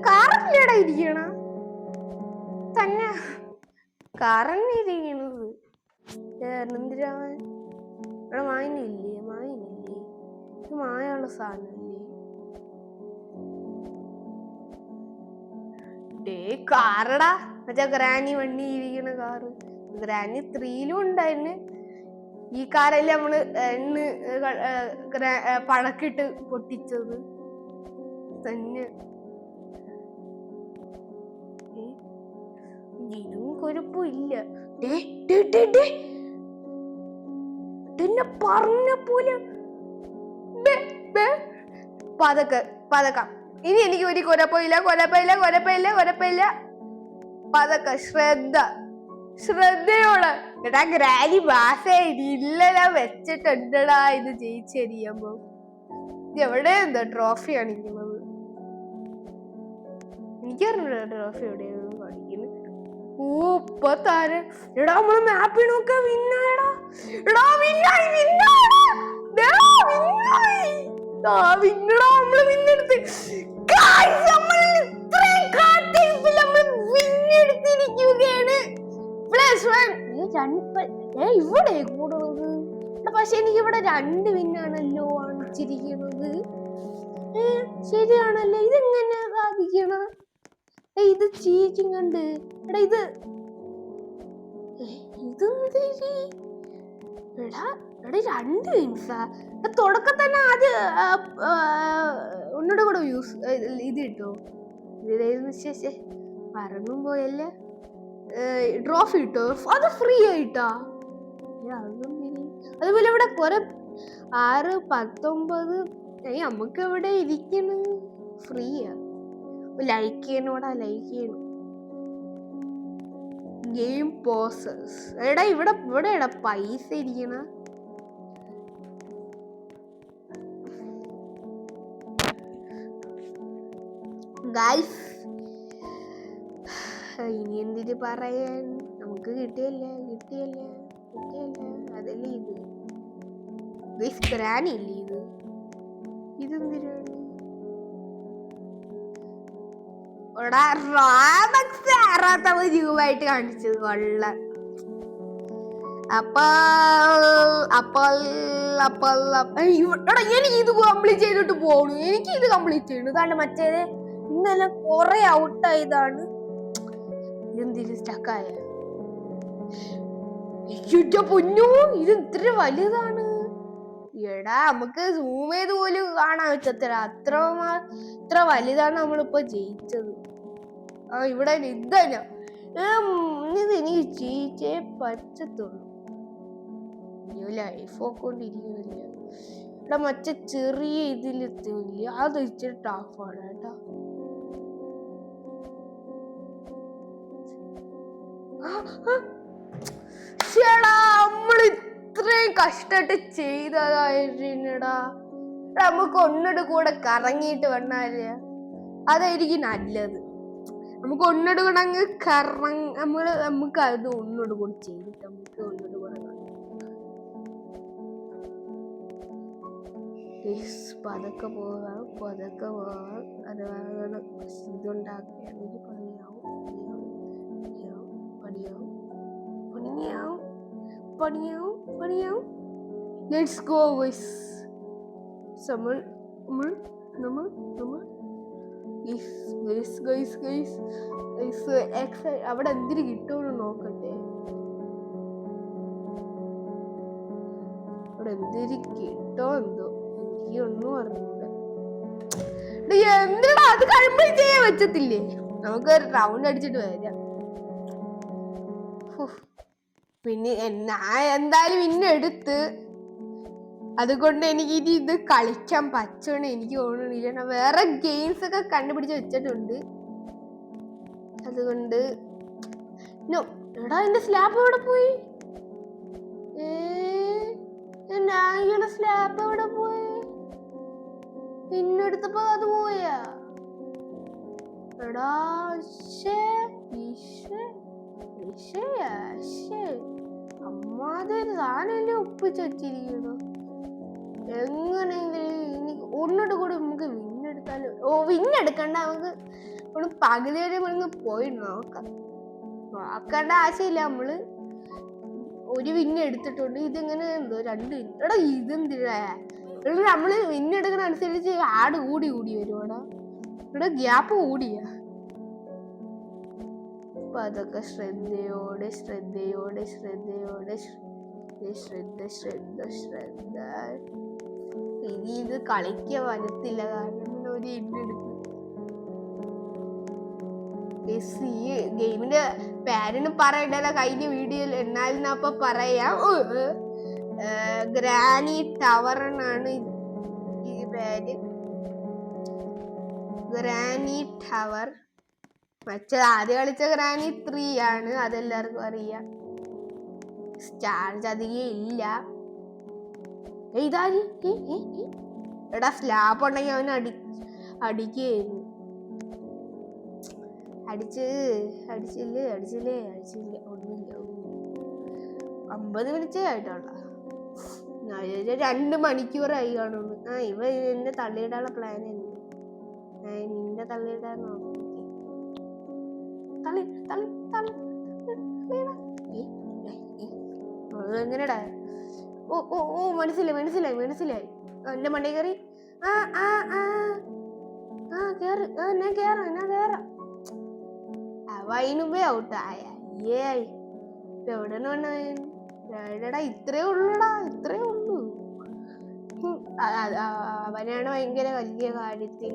[SPEAKER 1] കാറില്ലടാ ഇരിക്കണ തന്നെ. കാറന്നിരിക്കണത് എന്തിനാവൻ? ഇവിടെ മായനില്ലേ മായനില്ലേ? ഇത് മായുള്ള സാധനല്ലേ. കാറടാ മറ്റേ ഗ്രാനി വണ്ടി ഇരിക്കണ കാറ്. ഗ്രാനി 3 ഉണ്ടായിരുന്നു. ഈ കാറല്ലേ നമ്മള് പഴക്കിട്ട് പൊട്ടിച്ചത് തന്നെ. ഇതും കുഴപ്പമില്ല. പറഞ്ഞ പോലെ പതക്ക. ഇനി എനിക്ക് ഒരു കുഴപ്പമില്ല കുഴപ്പമില്ല കുഴപ്പമില്ല കുഴപ്പമില്ല. പതക്ക ശ്രദ്ധയോടെ. എടാ ഗ്രാനി ഭാഷ ഇല്ലടാ വെച്ചിട്ടുണ്ടടാ ഇത് ജയിച്ചെറിയുമ്പോ. എവിടെ എന്താ ട്രോഫി കാണിക്കുന്നത്? എനിക്കറിഞ്ഞ ട്രോഫി എവിടെയാണ് കാണിക്കുന്നത്. ഓ ഇപ്പൊ താരം എടാ നമ്മള് മാപ്പിൽ നോക്കാൻ വിന്നായടാ. എടാ വിന്നായി നമ്മള് വിന്നെടുത്ത്. ഇവിടെ കൂടുന്നത് പക്ഷെ എനിക്ക് ഇവിടെ 2 വിന്നാണല്ലോ കാണിച്ചിരിക്കുന്നത്. ശരിയാണല്ലേ, ഇതെങ്ങനെ സാധിക്കണം? ഇത് ചീറ്റിങ് കണ്ട്. എടാ എടാ 2 വിൻസാ തുടക്കം തന്നെ. അത് ഒന്നുകൂടെ കൂടെ യൂസ് ഇത് കിട്ടോ? ഇതിന് പറന്നും പോയല്ലേ. ട്രോഫി കിട്ടോ? അത് ഫ്രീ ആയിട്ടാ? അതുപോലെ ഇവിടെ കുറെ 6, 19 നമുക്ക് എവിടെ ഇരിക്കുന്നു? ഫ്രീയാ. ലൈക്ക് ചെയ്യണം. Game poses. എടാ ഇവിടെ പൈസ ഇരിക്കണ. ഗൈസ് ഇനി എന്തിന് പറയാൻ, നമുക്ക് കിട്ടിയല്ലേ. അതല്ലേ ഇത് ഗ്രാനില്ലേ? ഇതെന്തിനാണ്? രൂപയായിട്ട് കാണിച്ചത് കൊള്ളാം. എനിക്ക് ഇത് കംപ്ലീറ്റ് ചെയ്തിട്ട് പോണു. എനിക്ക് ഇത് കംപ്ലീറ്റ് ചെയ്യണു. കാരണം മറ്റേത് ഇന്നലെ കൊറേ ഔട്ടായതാണ്. ഇതെന്തിന് സ്റ്റക്കായ? പൊന്നു ഇത് ഇത്ര വലുതാണ്. എടാ നമുക്ക് സൂം ചെയ്ത് പോലും കാണാൻ പറ്റത്തില്ല. അത്ര വലുതാണ് നമ്മളിപ്പോ ജയിച്ചത്. ഇവിടെ ഇതന്നെ ഇത് എനിക്ക് ജയിച്ചേ പറ്റത്തുള്ളൂ. ലൈഫ് നോക്കൊണ്ടിരിക്കുന്നില്ല. ഇവിടെ മറ്റേ ചെറിയ ഇതിലെത്തില്ല. അത് ഇച്ചിരി ടഫാണ് കേട്ടോ. നമ്മൾ ഇത്രയും കഷ്ടമായിട്ട് ചെയ്തതായിരുന്നടാ. നമുക്ക് ഒന്നോട് കൂടെ കറങ്ങിയിട്ട് വന്നാല് അതായിരിക്കും നല്ലത്. നമുക്ക് ഒന്നോട് കൂടെ അങ്ങ് നമുക്ക് അത് ഒന്നോട് കൂടെ ചെയ്തിട്ട് നമുക്ക് ഒന്നോട് കൂടെ പതൊക്കെ പോകാം. അത് ഇതുണ്ടാക്കുകയാണെങ്കിൽ പണിയാവും. Let's go guys. അവിടെ എന്തിന് കിട്ടുമെന്ന് നോക്കട്ടെ. അവിടെ എന്തിന് കിട്ടോ എന്തോ എനിക്ക് ഒന്നും അറിഞ്ഞൂടെ. എന്തിനാ അത് കഴിയുമ്പോൾ ചെയ്യാൻ പറ്റത്തില്ലേ? നമുക്ക് ഒരു റൗണ്ട് അടിച്ചിട്ട് വരാം. പിന്നെ ഞാൻ എന്തായാലും ഇന്നെടുത്ത്, അതുകൊണ്ട് എനിക്ക് ഇനി ഇത് കളിക്കാൻ പറ്റുമെന്ന് എനിക്ക് തോന്നുന്നില്ല. ഞാൻ വേറെ ഗെയിംസ് ഒക്കെ കണ്ടുപിടിച്ച് വെച്ചിട്ടുണ്ട്. അതുകൊണ്ട് എടാ എന്റെ സ്ലാബ് എവിടെ പോയി? സ്ലാബ് എവിടെ പോയി? പിന്നെടുത്തപ്പോ അത് പോയാ? എടാ അമ്മാതൊരു സാധനല്ലേ ഒപ്പിച്ച് വെച്ചിരിക്കണോ? എങ്ങനെയെങ്കിലും എനിക്ക് ഒന്നോട്ട് കൂടെ നമുക്ക് വിന്നെടുത്താലോ. വിന്നെടുക്കണ്ട, നമുക്ക് പകുതി വരെ നമുക്ക് പോയി നോക്കേണ്ട ആശയില്ല. നമ്മള് ഒരു വിന്ന് എടുത്തിട്ടുണ്ട്. ഇതിങ്ങനെ എന്തോ 2 വിന്ന്. എടാ ഇതെന്തിനാ? നമ്മള് വിന്നെടുക്കണ അനുസരിച്ച് ആട് കൂടി വരുവാടാ. ഇവിടെ ഗ്യാപ്പ് കൂടിയാ. അപ്പൊ അതൊക്കെ ശ്രദ്ധ ഇനി ഇത് കളിക്കാൻ വരത്തില്ല. കാരണം ഒരു ഇന്നെടുത്ത് ഗെയിമിന്റെ പേരൊന്നും പറയണ്ടല്ലോ കഴിഞ്ഞ വീഡിയോയിൽ. എന്നാലും അപ്പൊ പറയാം. ഗ്രാനി ടവർ എന്നാണ് ഈ പേര്. Granny tower. മറ്റേ ആദ്യം കളിച്ച ഗ്രാനി 3 ആണ്. അതെല്ലാവർക്കും അറിയാം. ചാർജ് അധികം ഇല്ല. എടാ സ്ലാബ് ഉണ്ടെങ്കിൽ അവൻ അടിക്കുകയായിരുന്നു. അടിച്ചില്ലേ ഒന്നുമില്ല. 50 മിനിറ്റേ ആയിട്ടുള്ള 2 മണിക്കൂറായി കാണുന്നു. ഇവ എന്നെ തള്ളിയിടാനുള്ള പ്ലാൻ ഉണ്ട്. നിന്റെ തള്ളിയിടാൻ എങ്ങനെടാ? ഓ മനസ്സിലായി. എന്റെ മണ്ടേ കയറി. ഞാൻ കേറാം. അവനുമ്പേ ഔട്ടായ. എവിടെ എടാ ഇത്രേ ഉള്ളൂ. അവനാണ് ഭയങ്കര വലിയ കാര്യത്തിൽ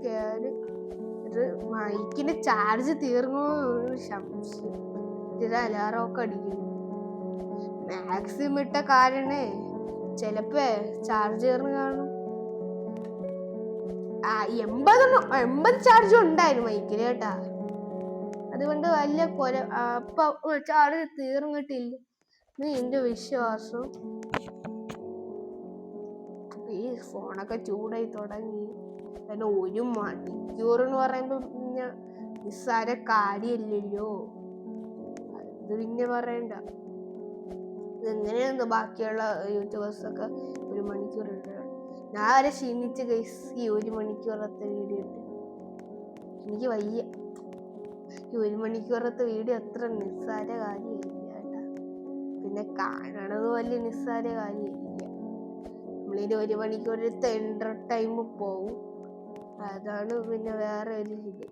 [SPEAKER 1] കേറ്. മൈക്കിന്റെ ചാർജ് തീർന്നോ സംശയം. അലാറമൊക്കെ അടിക്കുന്നു. മാക്സിമം ഇട്ട കാരണേ ചെലപ്പോ ചാർജ് തീർന്ന് കാണും. 80 ചാർജ് ഉണ്ടായിരുന്നു മൈക്കില് കേട്ടാ. അതുകൊണ്ട് വലിയ അപ്പൊ ചാർജ് തീർന്നിട്ടില്ല എന്റെ വിശ്വാസം. ഈ ഫോണൊക്കെ ചൂടായി തുടങ്ങി. 1 മണിക്കൂർ എന്ന് പറയുമ്പോ പിന്നെ നിസ്സാര കാര്യല്ലല്ലോ. അത് പിന്നെ പറയണ്ട. ഇതെങ്ങനെയാ ബാക്കിയുള്ള യൂട്യൂബേഴ്സൊക്കെ 1 മണിക്കൂർ ഇടുക. ഞാൻ വരെ ക്ഷീണിച്ച് ഗൈസ് ഈ 1 മണിക്കൂറത്തെ വീഡിയോ ഇട്ട്. എനിക്ക് വയ്യ. ഈ 1 മണിക്കൂറത്തെ വീഡിയോ അത്ര നിസ്സാര കാര്യമില്ല കേട്ടാ. പിന്നെ കാണണത് വലിയ നിസ്സാര കാര്യമില്ല. നമ്മളിത് 1 മണിക്കൂറത്തെ എന്റർടൈം പോവും. അതാണ് പിന്നെ വേറെ ഒരു ഇത്.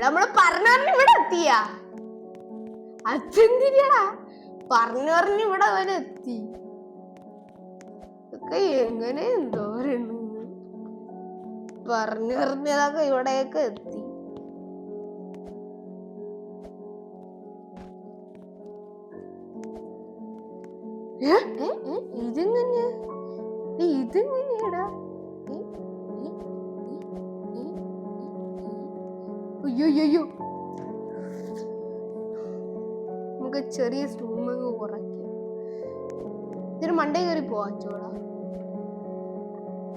[SPEAKER 1] നമ്മള് പറഞ്ഞു ഇവിടെ എത്തിയ അച്ഛന്തിരിയടാ. പറഞ്ഞു ഇവിടെ വരെ എത്തി. ഒക്കെ എങ്ങനെ എന്തോരണ് പറഞ്ഞതൊക്കെ ഇവിടെയൊക്കെ എത്തി. ഇതെങ്ങനെയാടാ? അയ്യോ നമുക്ക് ചെറിയ സൂമങ്ങ് കുറയ്ക്കാം. ഇതിന് മണ്ടേ കയറി പോവാച്ചോടാ.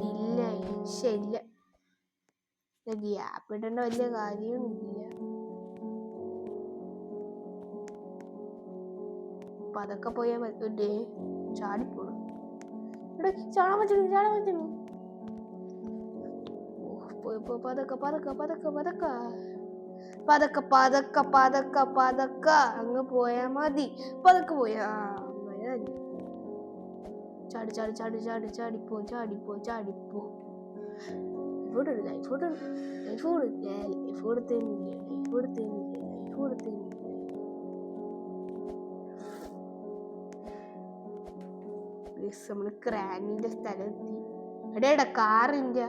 [SPEAKER 1] ഇല്ല ശരില്ല. ഗ്യാപ്പ് ഇടേണ്ട വലിയ കാര്യമൊന്നുമില്ല. അപ്പൊ അതൊക്കെ പോയാൽ പറ്റേ ചാടിപ്പോണം. ഇവിടെ ചാടാൻ പറ്റുന്നു. പതക്ക അങ്ങ് പോയാ മതി. പതക്കെ പോയാ ചാടിപ്പോ. ലൈഫ് നമ്മള് ക്രാനിന്റെ സ്ഥലത്തി. എടേടാ കാറിന്റെ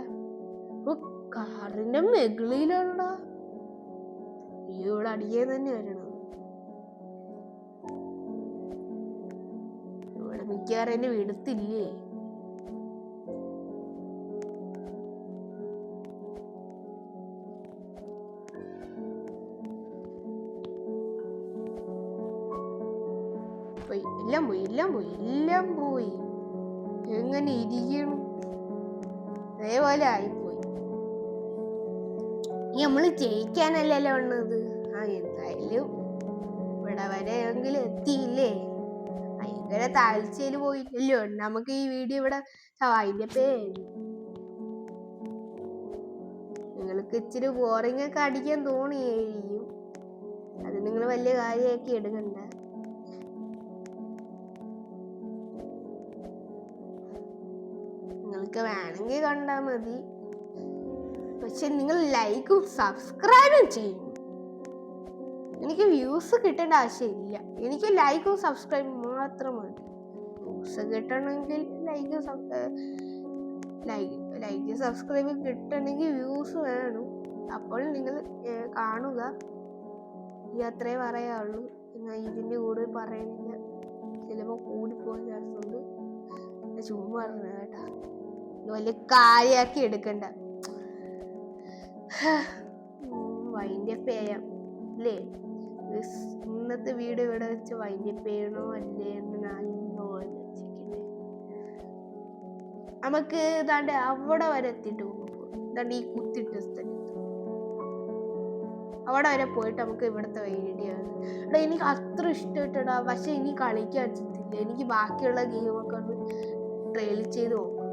[SPEAKER 1] മെകളിലാണോടാ. ഇവിടെ അടിയെ തന്നെ വരണം. ഇവിടെ മിക്കവാറും എന്നെ വിടത്തില്ലേ. എല്ലാം പോയി. എങ്ങനെ ഇരിക്കണം? അതേപോലെ ആയിപ്പോയി. നമ്മള് ജയിക്കാനല്ലല്ലോ വന്നത്. എന്തായാലും ഇവിടെ വരെ എങ്കിലും എത്തിയില്ലേ. ഭയങ്കര താഴ്ചയിൽ പോയില്ലല്ലോ. നമുക്ക് ഈ വീഡിയോ ഇവിടെ അതിന്റെ പേര് നിങ്ങൾക്ക് ഇച്ചിരി ബോറിംഗ് ഒക്കെ അടിക്കാൻ തോന്നിയായിരിക്കും. അത് നിങ്ങൾ വലിയ കാര്യമാക്കി എടുക്കണ്ട. നിങ്ങൾക്ക് വേണമെങ്കിൽ കണ്ടാൽ മതി. പക്ഷെ നിങ്ങൾ ലൈക്കും സബ്സ്ക്രൈബും ചെയ്യും. എനിക്ക് വ്യൂസ് കിട്ടേണ്ട ആവശ്യമില്ല. എനിക്ക് ലൈക്കും സബ്സ്ക്രൈബും മാത്രം മതി. വ്യൂസ് കിട്ടണമെങ്കിൽ ലൈക്ക് സബ്സ്ക്രൈബ് കിട്ടണമെങ്കിൽ വ്യൂസ് വേണം. അപ്പോൾ നിങ്ങൾ കാണുക. ഈ അത്രേ പറയാനുള്ളൂ. എന്നാൽ ഇതിൻ്റെ കൂടെ പറയുന്നില്ല. ചിലപ്പോൾ കൂടിപ്പോകാൻ ചാൻസ് ഉണ്ട്. ചുമ്മാ പറഞ്ഞ കേട്ടാ. വലിയ കാര്യമാക്കി എടുക്കണ്ട. വൈൻഡ് അപ്പ് ചെയ്യാം അല്ലേ? ഇന്നത്തെ വീഡിയോ ഇവിടെ വെച്ച് വൈൻഡപ്പ് ചെയ്യണോ അല്ലേ എന്ന് ഞാൻ നമുക്ക് ഇതാണ്ട് അവിടെ വരെ എത്തിയിട്ട് പോകുമ്പോൾ ഇതാണ്ട് ഈ കുത്തിട്ട സ്ഥലത്ത് അവിടെ വരെ പോയിട്ട് നമുക്ക് ഇവിടുത്തെ വീഡിയോ എടാ എനിക്ക് അത്ര ഇഷ്ടപ്പെട്ടാ. പക്ഷെ ഇനി കളിക്കാൻ വെച്ചിട്ടില്ല. എനിക്ക് ബാക്കിയുള്ള ഗെയിമൊക്കെ ഒന്ന് ട്രയൽ ചെയ്ത് നോക്കാം.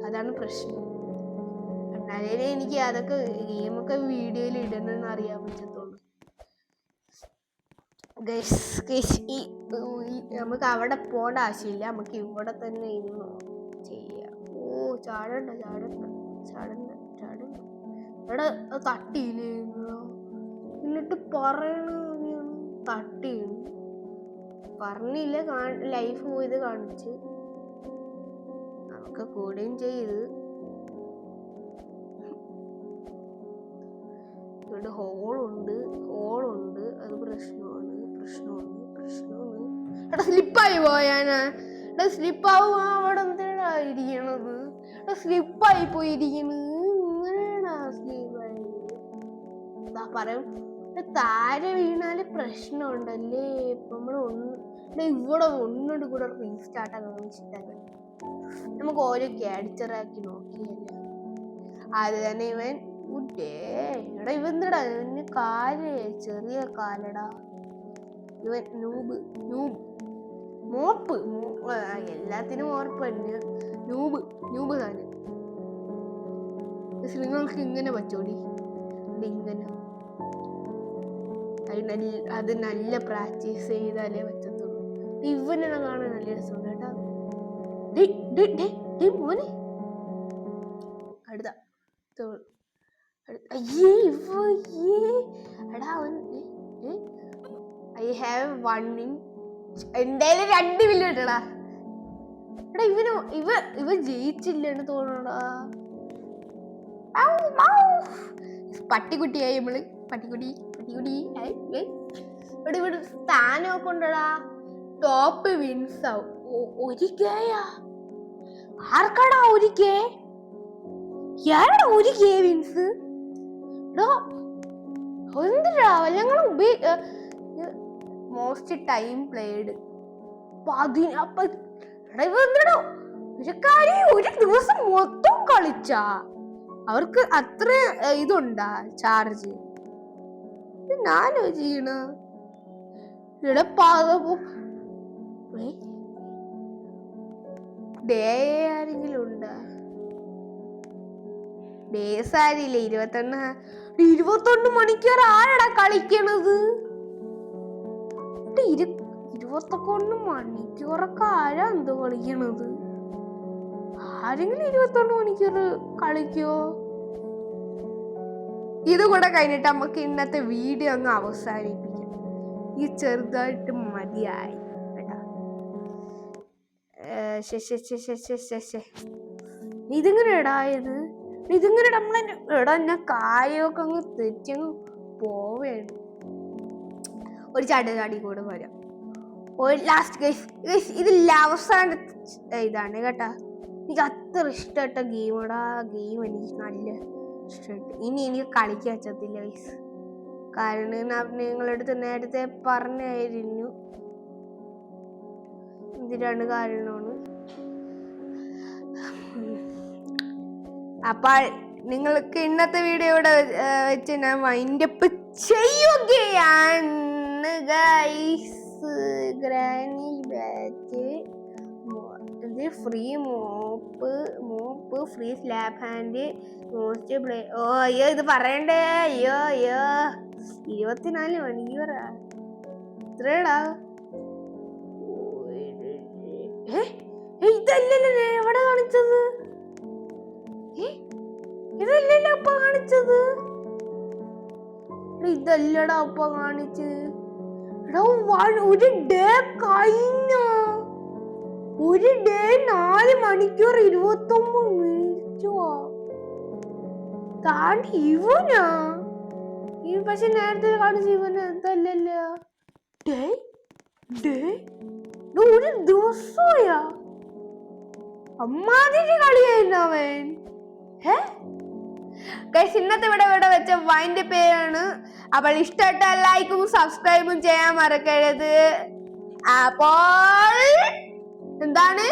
[SPEAKER 1] അതാണ് പ്രശ്നം. എന്നാലേ എനിക്ക് അതൊക്കെ ഗെയിമൊക്കെ വീഡിയോയിൽ ഇടണമെന്ന് അറിയാൻ പറ്റത്തുള്ളൂ. നമുക്ക് അവിടെ പോകേണ്ട ആവശ്യമില്ല. നമുക്ക് ഇവിടെ തന്നെ ഇരുന്ന് ചെയ്യാം. ചാടണ്ട ഇവിടെ തട്ടിയില്ലേ എന്നിട്ട് പറയണ തട്ടിയാണ് പറഞ്ഞില്ല. ലൈഫ് പോയത് കാണിച്ച് നമുക്ക് കൂടുകയും ചെയ്ത്. ഇവിടെ ഹോളുണ്ട്. അത് പ്രശ്നമാണ്. എടാ സ്ലിപ്പായി പോയാനാ. സ്ലിപ്പാവും അവിടെ എന്തിനാ ഇരിക്കണത്? സ്ലിപ്പായി പോയിരിക്കണ്. പറയും താരെ വീണാല് പ്രശ്നമുണ്ടല്ലേ. ഇപ്പൊ നമ്മള് ഇവിടെ ഒന്നുകൊണ്ട് കൂടെ റീസ്റ്റാർട്ട് ആക്കാൻ വെച്ചിട്ടല്ല. നമുക്ക് ഓരോ ക്യാഡിച്ചറാക്കി നോക്കിയല്ല. അത് തന്നെ ഇവൻ എടാ ഇവന്താ ഇവന് കാല് ചെറിയ കാലടാ. ഇവൻ നൂബ് മോപ്പ് എല്ലാത്തിനും ഓർപ്പ് തന്നെ. നൂബ് താന്. നിങ്ങൾക്ക് ഇങ്ങനെ പറ്റോടി? ഇങ്ങനെ അത് നല്ല പ്രാക്ടീസ് ചെയ്താലേ പറ്റത്തുള്ളൂ. ഇവനെ കാണാൻ നല്ല രസമുണ്ട് കേട്ടാ. മോനെ അടുത്ത ഐ ഹാവ് 1 എന്തായാലും 2 വില്ല് കിട്ടടാ. എടാ ഇവ ജയിച്ചില്ലെന്ന് തോന്നണടാ. പട്ടിക്കുട്ടിയായി നമ്മള്. പട്ടിക്കുട്ടി ഇവിടെ സ്ഥാനമൊക്കെ ഉണ്ടടാ. ടോപ്പ് വിൻസ് ആവും. ഒരു കേയാ ആർക്കാടാ? ഒരു കേ ഒരു കേ വിൻസ് എന്തിനാ ഞങ്ങൾ മോസ്റ്റ് ടൈം പ്ലേഡ് 10. ഒരു ദിവസം മൊത്തം കളിച്ചാ അവർക്ക് അത്ര ഇതുണ്ടാ ചാർജ്? ഞാനോ ചെയ്യണ ഡേ ആരെങ്കിലും ഉണ്ടാ? ഡേസ് ആരില്ല. 21 മണിക്കൂർ ആരടാ കളിക്കണത്? 21 മണിക്കൂറൊക്കെ ആരാ എന്തോ കളിക്കണത്? ആരെങ്കിലും 21 മണിക്കൂർ കളിക്കോ? ഇതുകൂടെ കഴിഞ്ഞിട്ട് നമുക്ക് ഇന്നത്തെ വീഡിയോ അങ്ങ് അവസാനിപ്പിക്കാം. ഈ ചെറുതായിട്ട് മതിയായി കേട്ടാ. ഇതിങ്ങനെ ഇടായത് ഇതിങ്ങനെ നമ്മളെ കാര്യമൊക്കെ അങ്ങ് തെറ്റങ്ങ് പോവേണ്ട. ഒരു ചാടി കൂടെ വരാം. ഒരു ലാസ്റ്റ് ഗൈസ് ഇതില്ല അവസാനത്തെ ഇതാണ് കേട്ടാ. എനിക്ക് അത്ര ഇഷ്ടപ്പെട്ട ഗെയിമാടാ. ഗെയിം എനിക്ക് നല്ല ഇഷ്ടപ്പെട്ടു. ഇനി എനിക്ക് കളിക്കാൻ പറ്റത്തില്ല ഗൈസ്. കാരണം നിങ്ങളടുത്ത് നേരത്തെ പറഞ്ഞായിരുന്നു എന്തിനാണ് കാരണമാണ്. അപ്പോൾ നിങ്ങൾക്ക് ഇന്നത്തെ വീഡിയോ ഇവിടെ വെച്ച് ഞാൻ വൈൻഡപ്പ് ചെയ്യുകയാണ് guys. Granny bat, free mop, free slab hand, most play. അയ്യോ ഇത് പറയണ്ടേ. അയ്യോ 24 മണിക്കൂറാ ഇത്രടാ. ഇതല്ലല്ലോ എവിടെ കാണിച്ചത്? ഇതല്ലല്ലോ അപ്പ കാണിച്ചത്. ഇതല്ലടാ അപ്പ കാണിച്ചത്. ഒരു ഡേ കഴിഞ്ഞോ? ഒരു ഡേ 4 മണിക്കൂർ 29 മിനിറ്റുവാ. താണ്ടി ഇവനാ ഈ പക്ഷെ നേരത്തെ കാണിച്ച ഇവന് ഇതല്ലല്ലോ. ഒരു ദിവസമാ അമ്മാതിരി കളിയായിരുന്നു അവൻ. ഇന്നത്തെ ഇവിടെ വെച്ച വൈൻഡ് പേരാണ്. അപ്പോൾ ഇഷ്ടപ്പെട്ട ലൈക്കും സബ്സ്ക്രൈബും ചെയ്യാൻ മറക്കരുത്. അപ്പോൾ എന്താണ്?